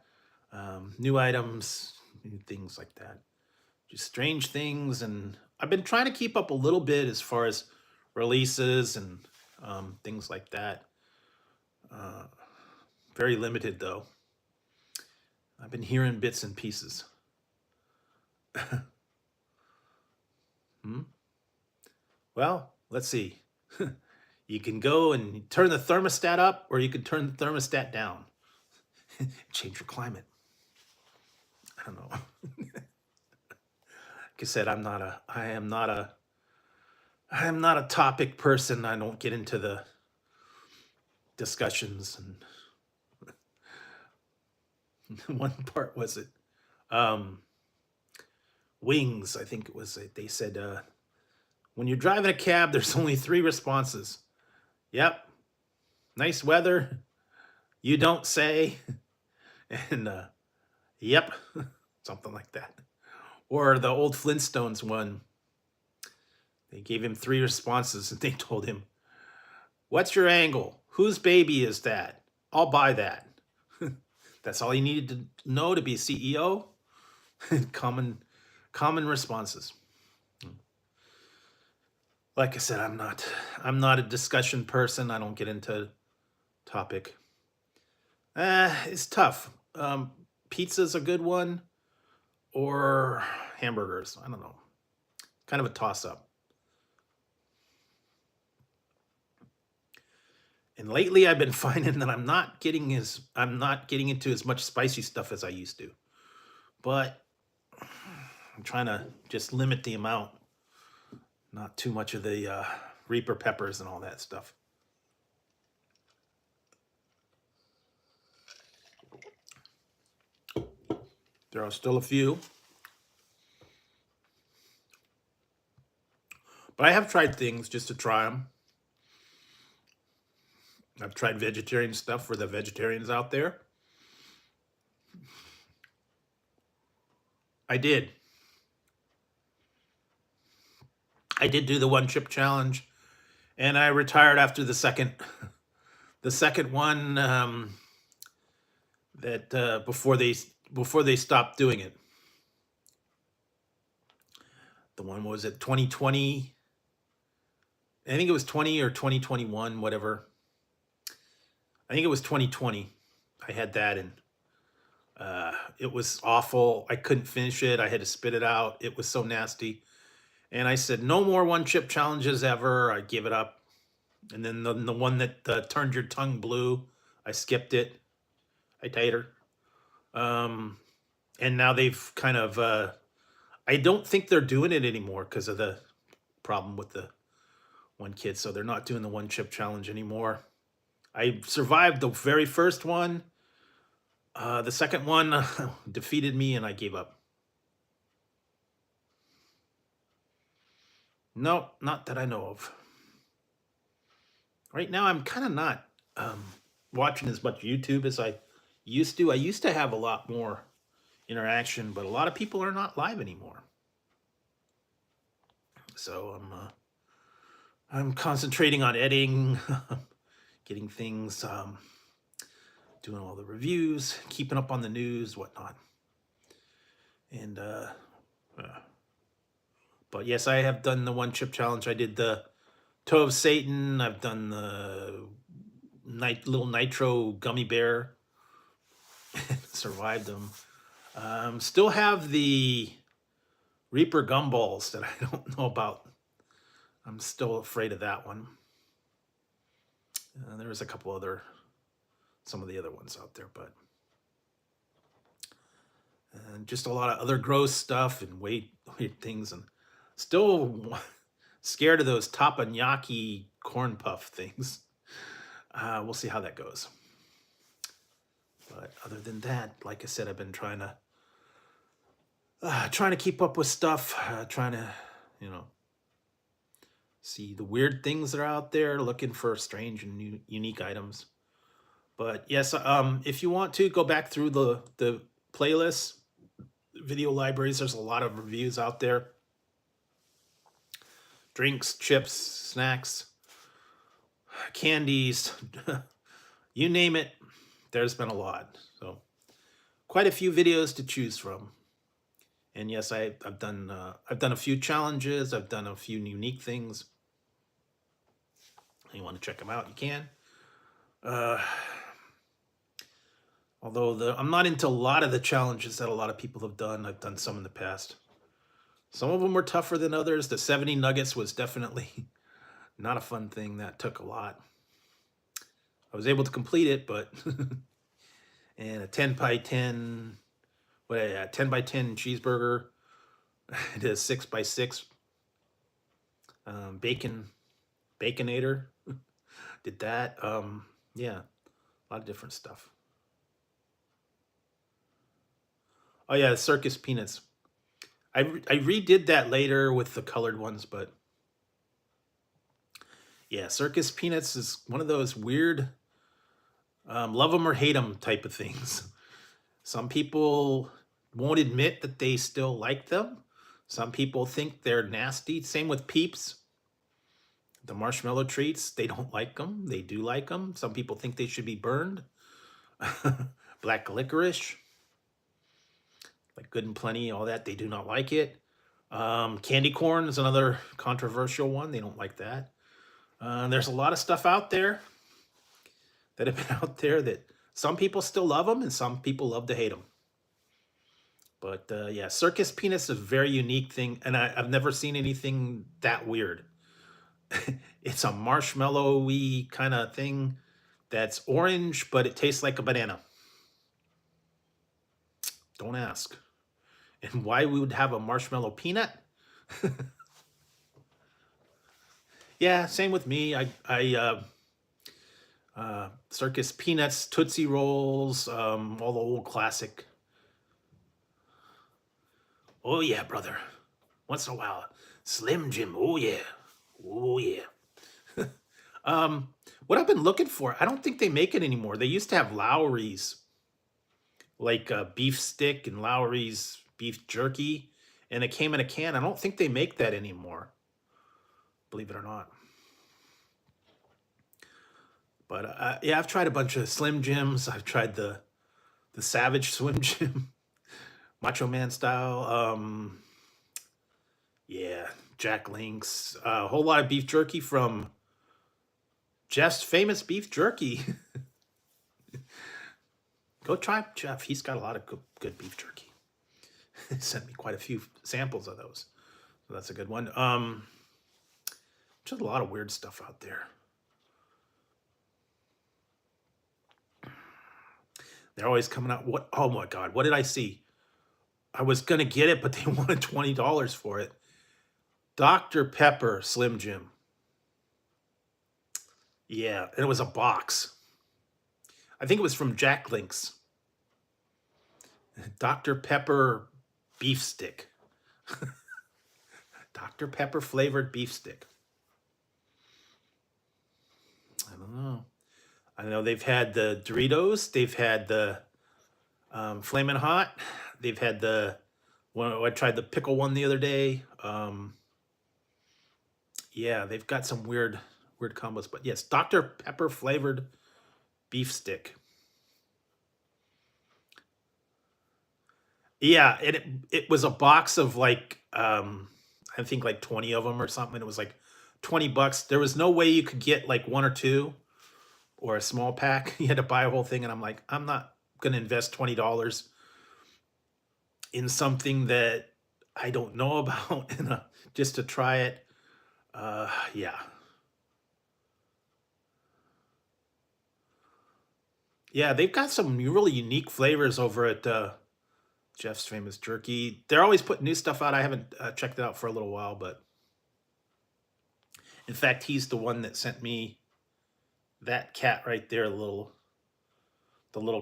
new items, things like that, just strange things. And I've been trying to keep up a little bit as far as releases and things like that. Very limited, though. I've been hearing bits and pieces. Well, let's see. You can go and turn the thermostat up, or you can turn the thermostat down. Change your climate. I don't know. Like I said, I am not a topic person. I don't get into the discussions. And one part was it, wings. I think it was. They said, when you're driving a cab, there's only 3 responses. Yep. Nice weather. You don't say. And yep. Something like that. Or the old Flintstones one. They gave him 3 responses and they told him, what's your angle? Whose baby is that? I'll buy that. That's all you needed to know to be CEO. Common responses. Like I said, I'm not a discussion person. I don't get into topic. It's tough. Pizza's a good one, or hamburgers. I don't know. Kind of a toss-up. And lately I've been finding that I'm not getting into as much spicy stuff as I used to. But I'm trying to just limit the amount. Not too much of the Reaper peppers and all that stuff. There are still a few. But I have tried things just to try them. I've tried vegetarian stuff for the vegetarians out there. I did. I did do the one chip challenge, and I retired after the second. The second one that before they stopped doing it. The one was at 2020. I think it was 20 or 2021, whatever. I think it was 2020. I had that, and it was awful. I couldn't finish it. I had to spit it out. It was so nasty. And I said, no more one chip challenges ever. I give it up. And then the one that turned your tongue blue, I skipped it. I tater. And now they've kind of, I don't think they're doing it anymore because of the problem with the one kid. So they're not doing the one chip challenge anymore. I survived the very first one. The second one defeated me and I gave up. No, not that I know of. Right now, I'm kind of not watching as much YouTube as I used to. I used to have a lot more interaction, but a lot of people are not live anymore. So I'm concentrating on editing, getting things, doing all the reviews, keeping up on the news, whatnot. And but yes, I have done the one chip challenge. I did the Toe of Satan. I've done the little nitro gummy bear. Survived them. Still have the Reaper gumballs that I don't know about. I'm still afraid of that one. There was a couple other, some of the other ones out there, but just a lot of other gross stuff and weird things, and still scared of those tapenaki corn puff things. We'll see how that goes. But other than that, like I said, I've been trying to keep up with stuff, trying to, see the weird things that are out there, looking for strange and unique items. But yes, if you want to go back through the playlists, video libraries, there's a lot of reviews out there. Drinks, chips, snacks, candies, you name it, there's been a lot. So quite a few videos to choose from. And yes, I've done a few challenges. I've done a few unique things. You want to check them out, you can. Although I'm not into a lot of the challenges that a lot of people have done. I've done some in the past. Some of them were tougher than others. The 70 nuggets was definitely not a fun thing. That took a lot. I was able to complete it, but and a 10 by 10, 10 by 10 cheeseburger. I did a 6 by 6 baconator. Did that. Yeah, a lot of different stuff. Oh yeah, circus peanuts. I redid that later with the colored ones, but yeah, circus peanuts is one of those weird love them or hate them type of things. Some people won't admit that they still like them. Some people think they're nasty. Same with Peeps. The marshmallow treats, they don't like them. They do like them. Some people think they should be burned. Black licorice, like Good and Plenty, all that, they do not like it. Candy corn is another controversial one. They don't like that. There's a lot of stuff out there that have been out there that some people still love them and some people love to hate them. But yeah, circus peanuts is a very unique thing, and I've never seen anything that weird. It's a marshmallowy kind of thing that's orange, but it tastes like a banana. Don't ask. And why we would have a marshmallow peanut? Yeah, same with me. I circus peanuts, Tootsie Rolls, all the old classic. Oh yeah, brother. Once in a while, Slim Jim. Oh yeah. Oh yeah. What I've been looking for, I don't think they make it anymore. They used to have Lowry's, like beef stick and Lowry's beef jerky, and it came in a can. I don't think they make that anymore, believe it or not. But yeah, I've tried a bunch of Slim Jims. I've tried the Savage Slim Jim, Macho Man style. Yeah, Jack Link's. A whole lot of beef jerky from Jeff's Famous Beef Jerky. Go try Jeff. He's got a lot of good beef jerky. He sent me quite a few samples of those. So that's a good one. Just a lot of weird stuff out there. They're always coming out. What? Oh my God! What did I see? I was gonna get it, but they wanted $20 for it. Dr. Pepper Slim Jim. Yeah, and it was a box. I think it was from Jack Link's. Dr. Pepper beef stick. Dr. Pepper flavored beef stick. I don't know. I know they've had the Doritos. They've had the Flamin' Hot. They've had the one. I tried the pickle one the other day. Yeah, they've got some weird combos. But yes, Dr. Pepper flavored beef stick. Yeah, it was a box of like I think like 20 of them or something. It was like $20. There was no way you could get like one or two or a small pack. You had to buy a whole thing, and I'm like, I'm not gonna invest $20 in something that I don't know about just to try it. Yeah. Yeah, they've got some really unique flavors over at Jeff's Famous Jerky. They're always putting new stuff out. I haven't checked it out for a little while, but in fact, he's the one that sent me that cat right there, the little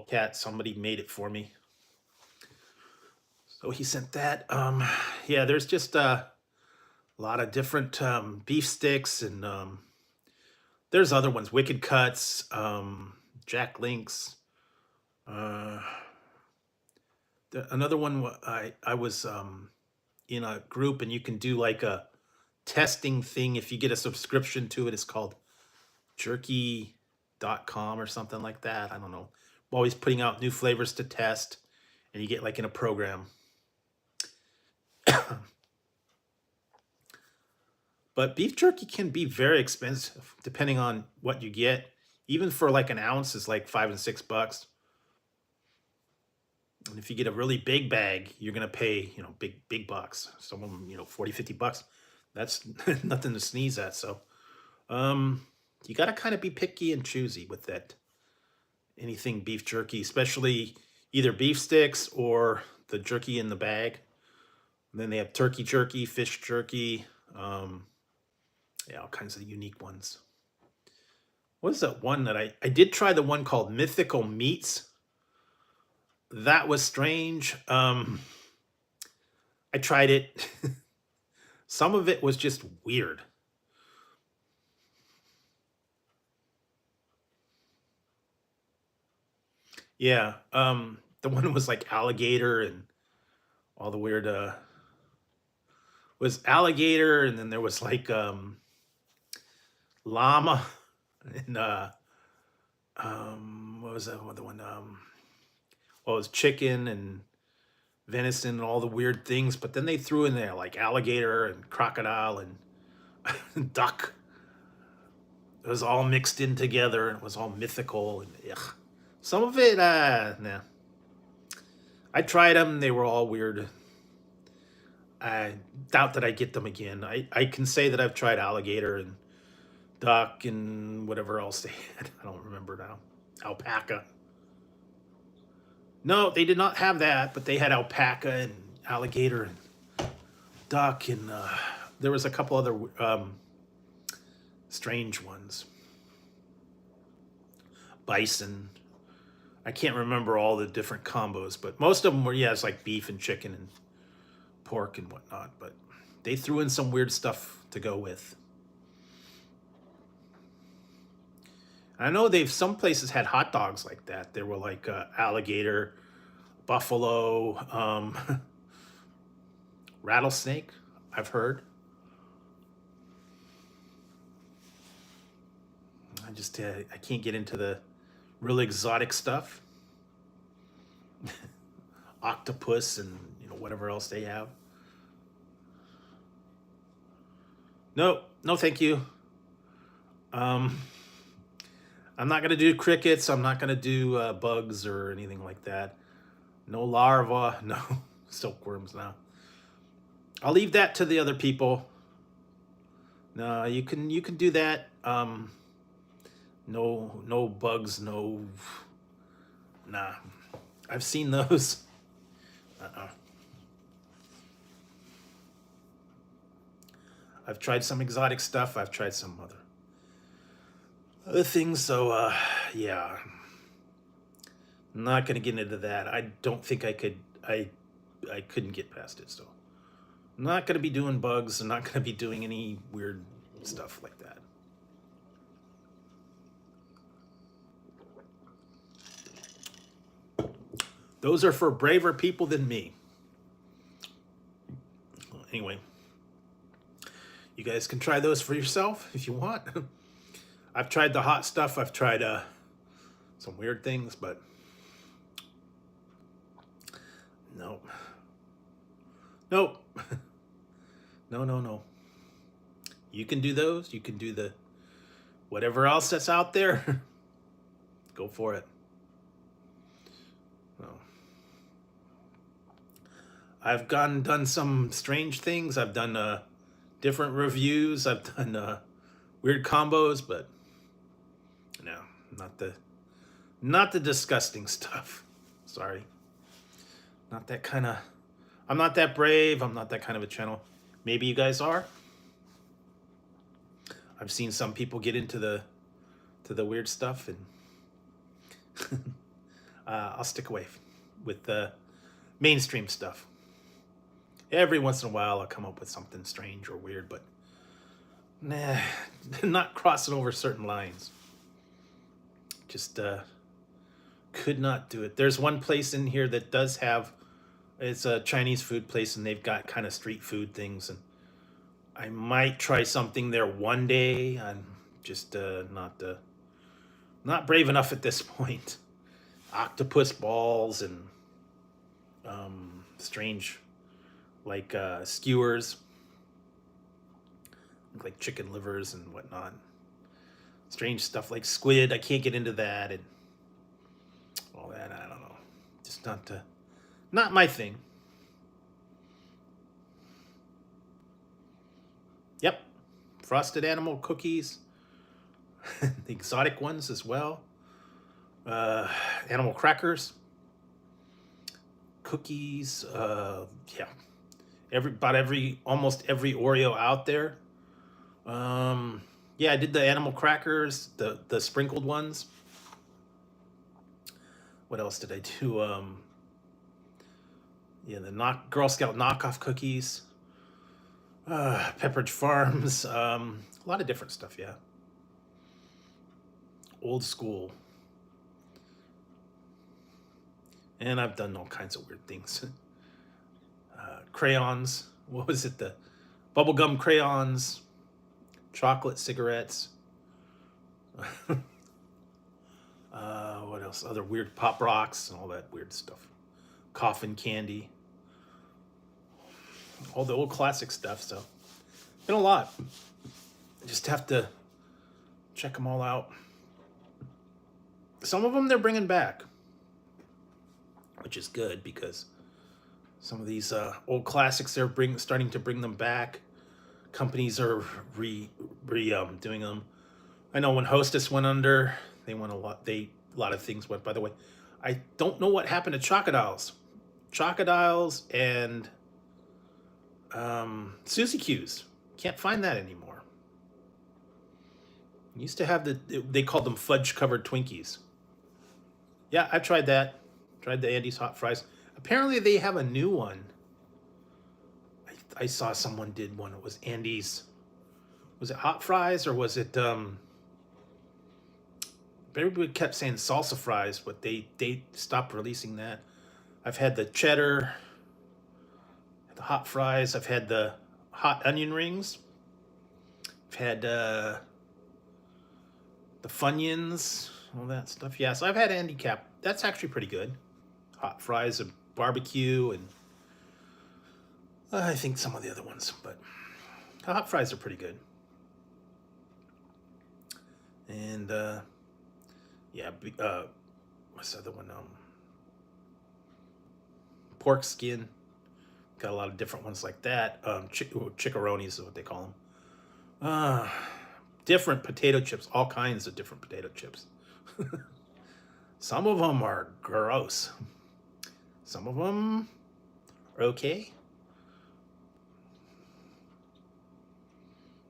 cat. Somebody made it for me. So he sent that. Yeah, there's just a lot of different beef sticks, and there's other ones, Wicked Cuts, Jack Link's. Another one, I was in a group, and you can do like a testing thing if you get a subscription to it. It's called jerky.com or something like that. I don't know. Always putting out new flavors to test, and you get like in a program. But beef jerky can be very expensive depending on what you get. Even for like an ounce is like $5 and $6. And if you get a really big bag, you're gonna pay, big bucks. Some of them, $40, $50. That's nothing to sneeze at. So you gotta kind of be picky and choosy with that. Anything beef jerky, especially either beef sticks or the jerky in the bag. And then they have turkey jerky, fish jerky, yeah, all kinds of unique ones. What is that one that I did try the one called Mythical Meats? That was strange. I tried it. Some of it was just weird. Yeah, the one was like alligator and all the weird was alligator, and then there was like llama and what was that other one? Well, it was chicken and venison and all the weird things, but then they threw in there like alligator and crocodile and duck. It was all mixed in together, and it was all mythical, and ugh. Some of it, nah. I tried them; they were all weird. I doubt that I get them again. I can say that I've tried alligator and duck and whatever else they had. I don't remember now. Alpaca. No, they did not have that, but they had alpaca and alligator and duck, and there was a couple other strange ones. Bison. I can't remember all the different combos, but most of them were, yeah, it's like beef and chicken and pork and whatnot, but they threw in some weird stuff to go with. I know some places had hot dogs like that. They were like alligator, buffalo, rattlesnake, I've heard. I can't get into the real exotic stuff. Octopus and whatever else they have. No, no, thank you. I'm not gonna do crickets. I'm not gonna do bugs or anything like that. No larvae. No silkworms. No. I'll leave that to the other people. No, you can do that. No bugs. No. Nah. I've seen those. I've tried some exotic stuff. I've tried some other things. So yeah, I'm not gonna get into that. I don't think I could. I couldn't get past it. So I'm not gonna be doing bugs. I'm not gonna be doing any weird stuff like that. Those are for braver people than me. Anyway, you guys can try those for yourself if you want. I've tried the hot stuff. I've tried some weird things, but nope. Nope. No. You can do those. You can do the whatever else that's out there. Go for it. Well, I've done some strange things. I've done different reviews. I've done weird combos, but no, not the disgusting stuff. Sorry. Not that kind of. I'm not that brave. I'm not that kind of a channel. Maybe you guys are. I've seen some people get into the weird stuff, and I'll stick away with the mainstream stuff. Every once in a while, I'll come up with something strange or weird, but nah, not crossing over certain lines. Just could not do it. There's one place in here that does have. It's a Chinese food place, and they've got kind of street food things, and I might try something there one day. I'm just not brave enough at this point. Octopus balls and strange like skewers, like chicken livers and whatnot. Strange stuff like squid. I can't get into that and all that. I don't know. Just not my thing. Yep. Frosted animal cookies. The exotic ones as well. Animal crackers. Cookies. Yeah. Almost every Oreo out there. Yeah, I did the animal crackers, the sprinkled ones. What else did I do? Yeah, the Girl Scout knockoff cookies, Pepperidge Farms, a lot of different stuff. Yeah, old school, and I've done all kinds of weird things. Crayons. What was it? The bubblegum crayons, chocolate cigarettes. What else? Other weird pop rocks and all that weird stuff. Coffin candy. All the old classic stuff. So, been a lot. I just have to check them all out. Some of them they're bringing back, which is good because some of these old classics they're starting to bring them back. Companies are doing them. I know when Hostess went under, they went a lot. A lot of things went. By the way, I don't know what happened to Chocodiles and Suzy Q's. Can't find that anymore. Used to have they called them fudge covered Twinkies. Yeah, I've tried that. Tried the Andy's hot fries. Apparently they have a new one. I saw someone did one. It was Andy's. Was it hot fries or was it everybody kept saying salsa fries, but they stopped releasing that. I've had the cheddar, the hot fries. I've had the hot onion rings. I've had the Funyuns, all that stuff. Yeah, so I've had handicap. That's actually pretty good. Hot fries and barbecue, and I think some of the other ones, but the hot fries are pretty good. And yeah, what's the other one? Pork skin. Got a lot of different ones like that. Chickaroonies is what they call them. Different potato chips, all kinds of different potato chips. Some of them are gross. Some of them are okay.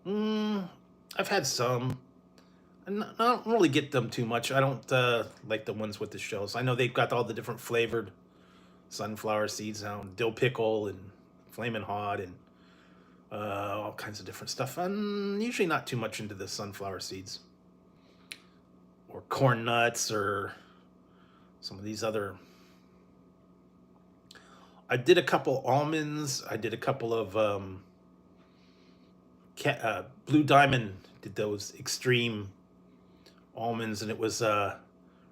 I've had some. I don't really get them too much. I don't like the ones with the shells. I know they've got all the different flavored sunflower seeds now, dill pickle and flamin' hot and all kinds of different stuff. I'm usually not too much into the sunflower seeds or corn nuts or some of these other. I did a couple almonds. I did a couple of Blue Diamond did those extreme almonds, and it was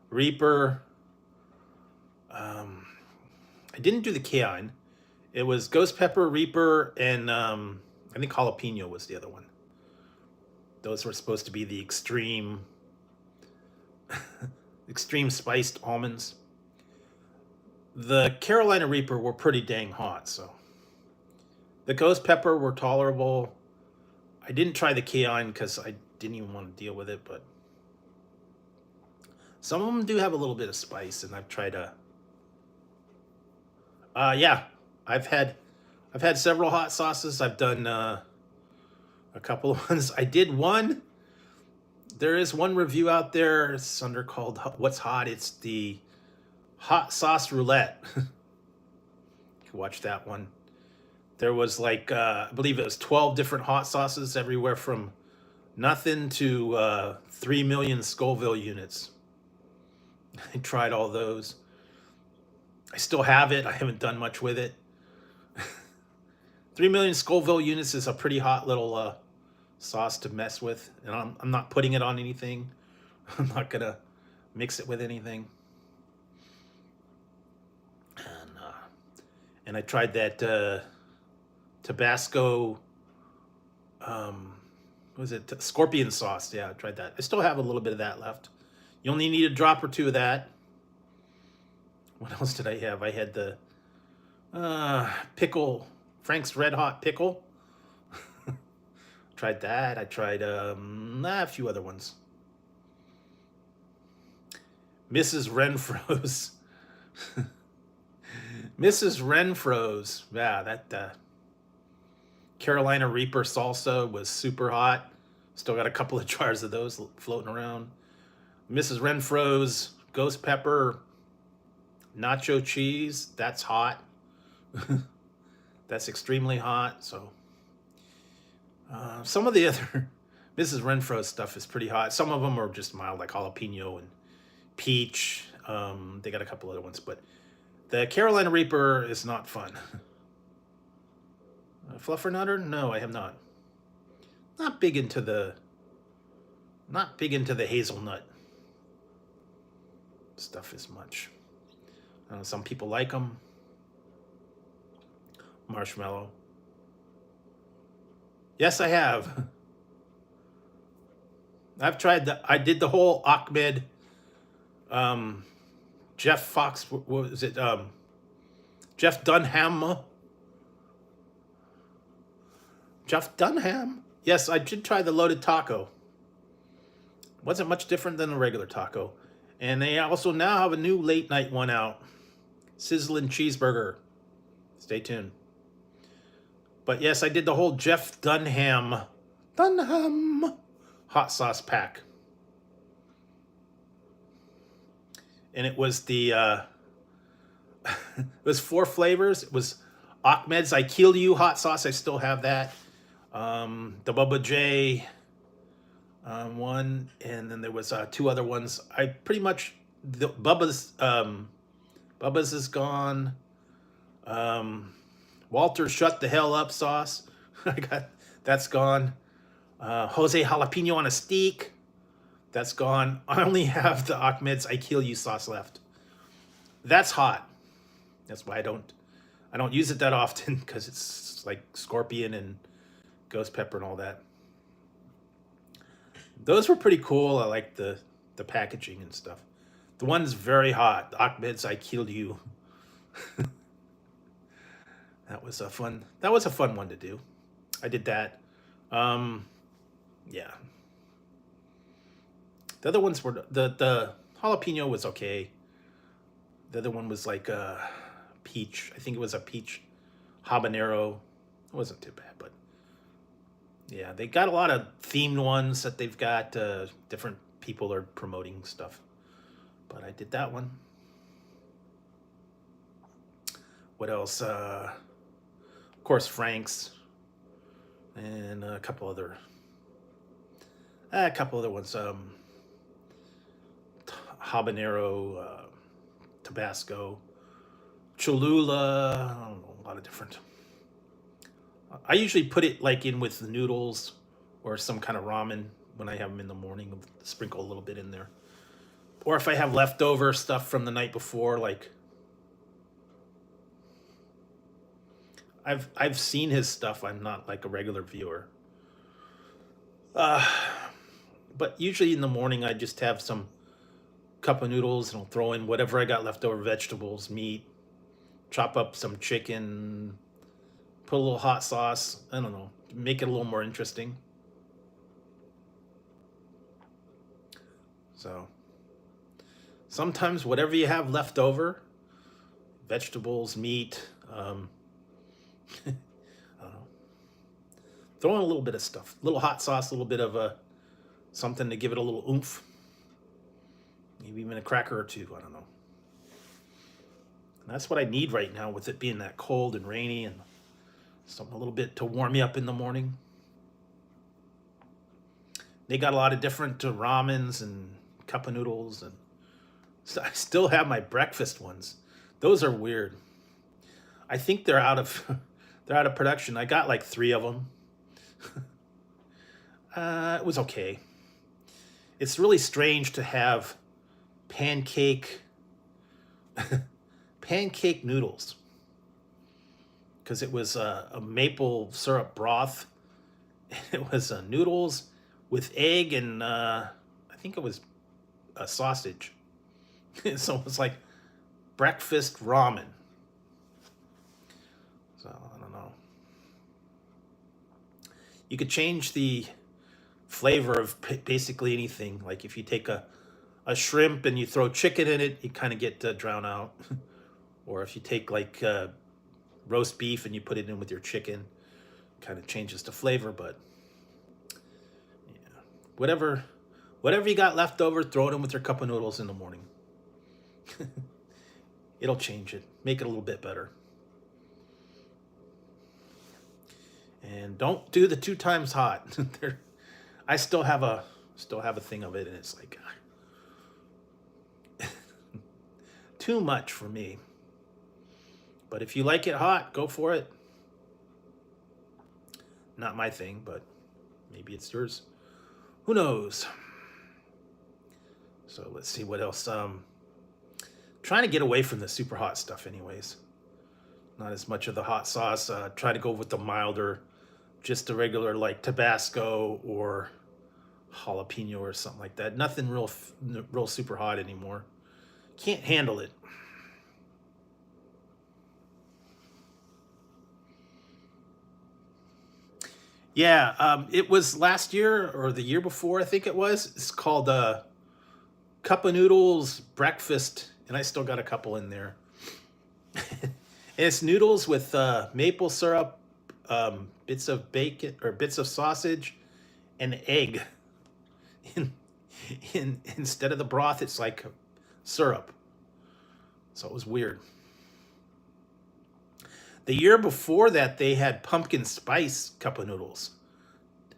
Reaper. I didn't do the cayenne. It was Ghost Pepper, Reaper, and I think jalapeno was the other one. Those were supposed to be the extreme spiced almonds. The Carolina Reaper were pretty dang hot, so the Ghost Pepper were tolerable. I didn't try the cayenne because I didn't even want to deal with it, but some of them do have a little bit of spice, and I've tried yeah, I've had several hot sauces. I've done a couple of ones. I did one. There is one review out there. It's under called What's Hot. It's the hot sauce roulette. You can watch that one. There was like I believe it was 12 different hot sauces, everywhere from nothing to 3 million Scoville units. I tried all those. I still have it. I haven't done much with it. 3 million Scoville units is a pretty hot little sauce to mess with, and I'm not putting it on anything. I'm not gonna mix it with anything. And I tried that Tabasco. What was it? Scorpion sauce. Yeah, I tried that. I still have a little bit of that left. You only need a drop or two of that. What else did I have? I had the pickle, Frank's Red Hot Pickle. Tried that. I tried a few other ones. Mrs. Renfro's. Mrs. Renfro's. Yeah, that Carolina Reaper salsa was super hot. Still got a couple of jars of those floating around. Mrs. Renfro's Ghost Pepper nacho cheese. That's hot. That's extremely hot. So some of the other Mrs. Renfro's stuff is pretty hot. Some of them are just mild, like jalapeno and peach. They got a couple other ones, but the Carolina Reaper is not fun. Fluffernutter? No, I have not. Not big into the hazelnut stuff as much. Some people like them. Marshmallow. Yes, I have. I've tried I did the whole Ahmed, Jeff Fox, what was it? Jeff Dunham. Jeff Dunham. Yes, I did try the loaded taco. Wasn't much different than a regular taco. And they also now have a new late night one out. Sizzling cheeseburger. Stay tuned. But yes, I did the whole Jeff Dunham hot sauce pack. And it was the it was 4 flavors. It was Ahmed's I Kill You hot sauce. I still have that. The Bubba J one, and then there was two other ones. I pretty much Bubba's is gone. Walter shut the hell up sauce. That's gone. Jose jalapeno on a steak. That's gone. I only have the Ahmed's I Kill You sauce left. That's hot. That's why I don't use it that often, because it's like scorpion and ghost pepper and all that. Those were pretty cool. I like the packaging and stuff. The one's very hot. The Ahmed's I Killed You. That was a fun one to do. I did that. Yeah. The other ones were the jalapeno was okay. The other one was like a peach. I think it was a peach habanero. It wasn't too bad, but yeah, they got a lot of themed ones that they've got. Different people are promoting stuff, but I did that one. What else? Of course, Frank's, and a couple other ones. Habanero, Tabasco, Cholula. I don't know, a lot of different. I usually put it like in with the noodles or some kind of ramen when I have them in the morning. Sprinkle a little bit in there, or if I have leftover stuff from the night before, like I've seen his stuff. I'm not like a regular viewer, but usually in the morning I just have some cup of noodles and I'll throw in whatever I got leftover, vegetables, meat, chop up some chicken, put a little hot sauce. I don't know, make it a little more interesting. So sometimes whatever you have left over, vegetables, meat, I don't know, throw in a little bit of stuff, a little hot sauce, a little bit of something to give it a little oomph. Maybe even a cracker or two, I don't know. And that's what I need right now, with it being that cold and rainy, and something a little bit to warm me up in the morning. They got a lot of different ramens and cup of noodles, and so I still have my breakfast ones. Those are weird. I think they're out of production. I got like 3 of them. It was okay. It's really strange to have pancake noodles, because it was a maple syrup broth. It was noodles with egg and I think it was a sausage. So it was like breakfast ramen. So I don't know. You could change the flavor of basically anything. Like if you take a shrimp and you throw chicken in it, you kind of get drowned out. Or if you take like roast beef and you put it in with your chicken, kind of changes the flavor. But yeah, whatever you got left over, throw it in with your cup of noodles in the morning. It'll change it, make it a little bit better. And don't do the 2 times hot. I still have a thing of it, and it's like too much for me. But if you like it hot, go for it. Not my thing, but maybe it's yours. Who knows? So let's see what else. Trying to get away from the super hot stuff anyways. Not as much of the hot sauce. Try to go with the milder, just the regular like Tabasco or jalapeno or something like that. Nothing real super hot anymore. Can't handle it. Yeah, it was last year or the year before, I think it was. It's called Cup of Noodles Breakfast, and I still got a couple in there. And it's noodles with maple syrup, bits of bacon or bits of sausage, and egg. Instead of the broth, it's like syrup. So it was weird. The year before that, they had pumpkin spice cup of noodles.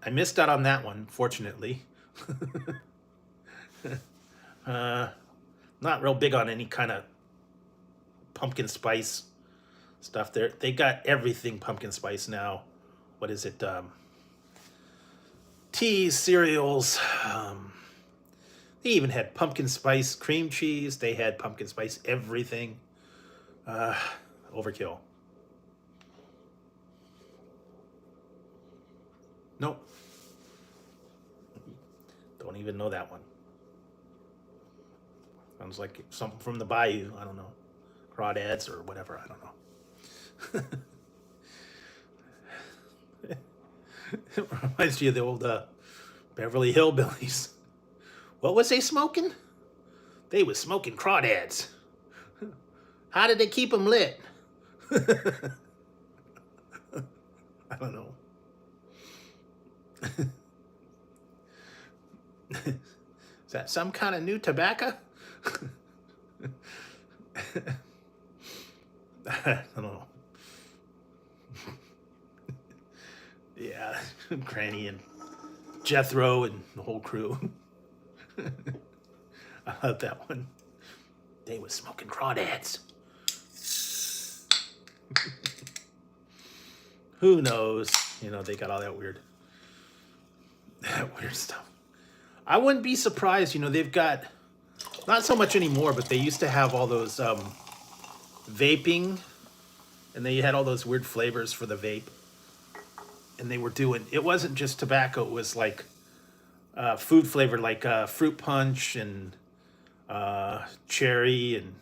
I missed out on that one, fortunately. Not real big on any kind of pumpkin spice stuff. They got everything pumpkin spice now. What is it? Teas, cereals. They even had pumpkin spice cream cheese. They had pumpkin spice everything. Overkill. Nope. Don't even know that one. Sounds like something from the bayou. I don't know. Crawdads or whatever. I don't know. It reminds me of the old Beverly Hillbillies. What was they smoking? They was smoking crawdads. How did they keep them lit? I don't know. Is that some kind of new tobacco? I don't know. Yeah, Granny and Jethro and the whole crew. I love that one. They was smoking crawdads. Who knows? You know, they got all that weird stuff. I wouldn't be surprised. You know, they've got, not so much anymore, but they used to have all those vaping, and they had all those weird flavors for the vape. And they were doing, it wasn't just tobacco, it was like food flavored, like fruit punch and cherry and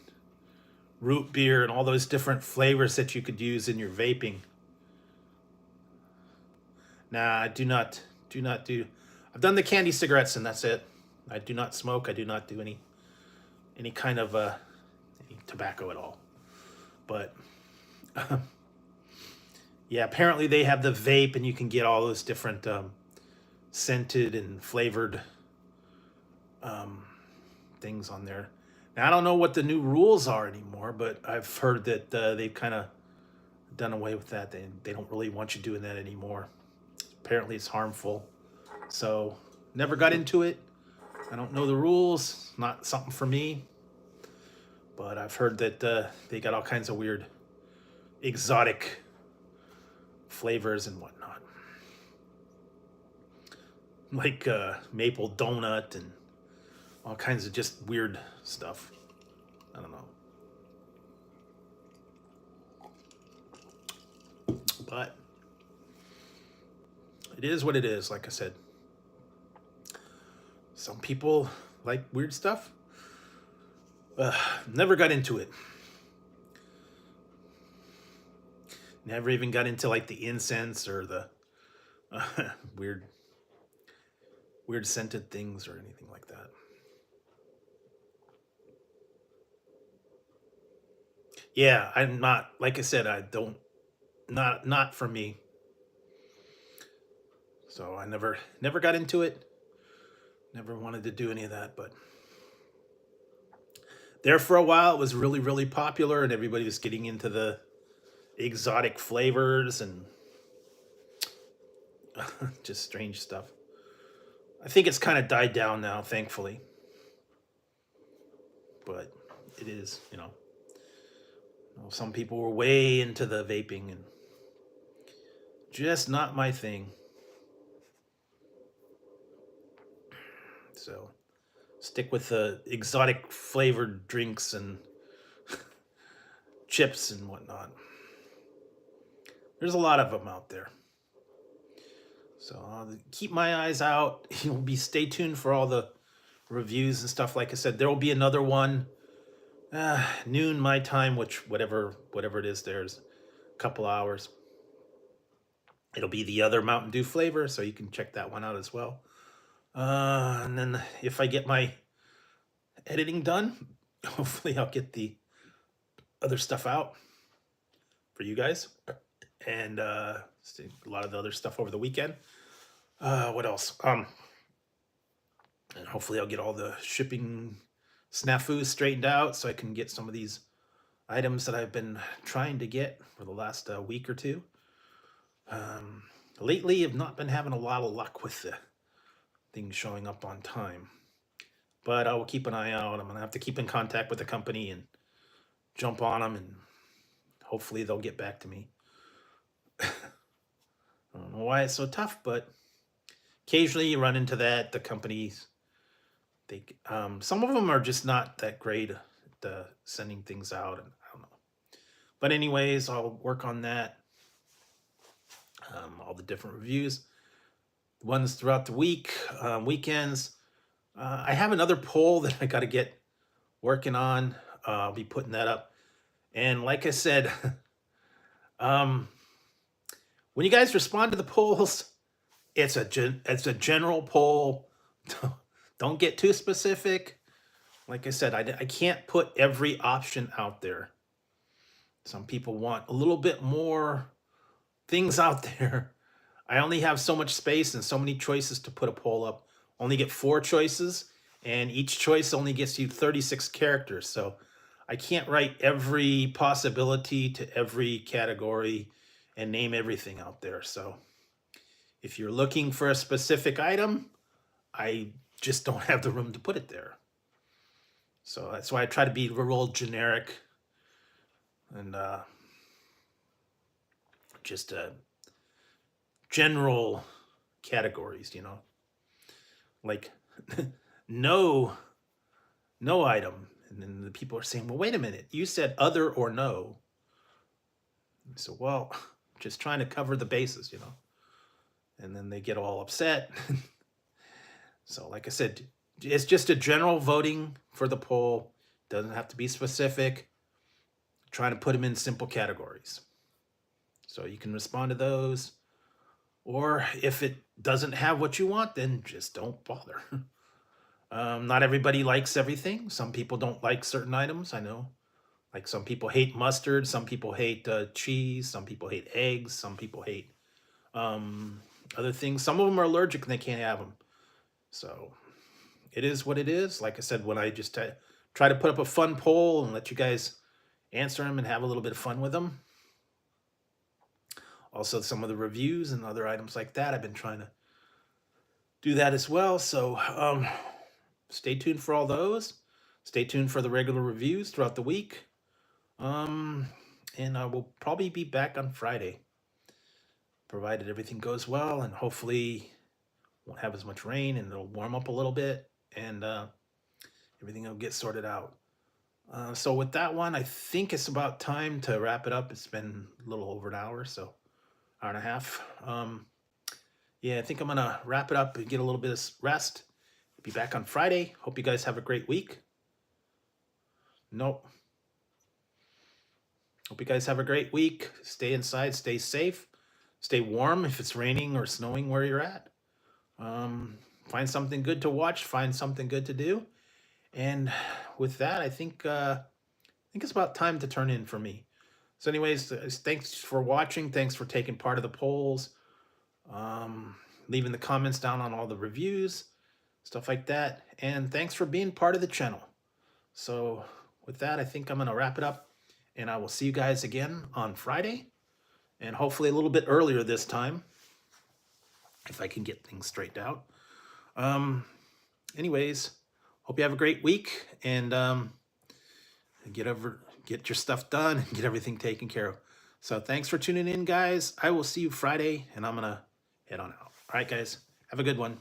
root beer and all those different flavors that you could use in your vaping. Nah, I do not do. I've done the candy cigarettes and that's it. I do not smoke. I do not do any kind of any tobacco at all. But yeah, apparently they have the vape and you can get all those different scented and flavored things on there. Now, I don't know what the new rules are anymore, but I've heard that they've kind of done away with that. They don't really want you doing that anymore. Apparently it's harmful. So never got into it. I don't know the rules. Not something for me. But I've heard that they got all kinds of weird exotic flavors and whatnot. Like maple donut and all kinds of just weird stuff. I don't know. But it is what it is, like I said. Some people like weird stuff. Never got into it. Never even got into like the incense or the weird scented things or anything like that. Yeah, I'm not, like I said, I don't, not for me. So I never got into it. Never wanted to do any of that, but there for a while it was really, really popular and everybody was getting into the exotic flavors and just strange stuff. I think it's kind of died down now, thankfully. But it is, you know, some people were way into the vaping and just not my thing. So stick with the exotic flavored drinks and chips and whatnot. There's a lot of them out there. So I'll keep my eyes out. Stay tuned for all the reviews and stuff. Like I said, there will be another one noon my time, which whatever it is, there's a couple hours. It'll be the other Mountain Dew flavor, so you can check that one out as well. And then if I get my editing done, hopefully I'll get the other stuff out for you guys. And a lot of the other stuff over the weekend. What else? And hopefully I'll get all the shipping snafus straightened out so I can get some of these items that I've been trying to get for the last week or two. Lately, I've not been having a lot of luck with things showing up on time. But I will keep an eye out. I'm going to have to keep in contact with the company and jump on them, and hopefully they'll get back to me. I don't know why it's so tough, but occasionally you run into that. The companies, some of them are just not that great at sending things out, and I don't know. But anyways, I'll work on that. All the different reviews, ones throughout the week, weekends. I have another poll that I got to get working on. I'll be putting that up. And like I said, when you guys respond to the polls, it's a general poll. Don't get too specific. Like I said, I can't put every option out there. Some people want a little bit more things out there. I only have so much space and so many choices to put a poll up. Only get 4 choices, and each choice only gets you 36 characters. So I can't write every possibility to every category and name everything out there. So if you're looking for a specific item, I just don't have the room to put it there. So that's why I try to be real generic and just general categories, like no item. And then the people are saying, well, wait a minute, you said other or no. So, well, just trying to cover the bases, and then they get all upset. So like I said, it's just a general voting for the poll. Doesn't have to be specific. Trying to put them in simple categories. So you can respond to those. Or if it doesn't have what you want, then just don't bother. Not everybody likes everything. Some people don't like certain items, I know. Like some people hate mustard, some people hate cheese, some people hate eggs, some people hate other things. Some of them are allergic and they can't have them. So it is what it is. Like I said, when I just try to put up a fun poll and let you guys answer them and have a little bit of fun with them. Also, some of the reviews and other items like that, I've been trying to do that as well. So stay tuned for all those. Stay tuned for the regular reviews throughout the week. And I will probably be back on Friday, provided everything goes well, and hopefully won't have as much rain and it'll warm up a little bit, and everything will get sorted out. So with that one, I think it's about time to wrap it up. It's been a little over an hour, so hour and a half. Yeah, I think I'm gonna wrap it up and get a little bit of rest. Be back on Friday. Hope you guys have a great week. Nope. Hope you guys have a great week. Stay inside, stay safe, stay warm if it's raining or snowing where you're at. Find something good to watch, find something good to do. And with that, I think it's about time to turn in for me. So anyways, thanks for watching. Thanks for taking part of the polls. Leaving the comments down on all the reviews, stuff like that. And thanks for being part of the channel. So with that, I think I'm going to wrap it up. And I will see you guys again on Friday. And hopefully a little bit earlier this time, if I can get things straightened out. Anyways, hope you have a great week, and get your stuff done and get everything taken care of. So thanks for tuning in, guys. I will see you Friday, and I'm going to head on out. All right, guys, have a good one.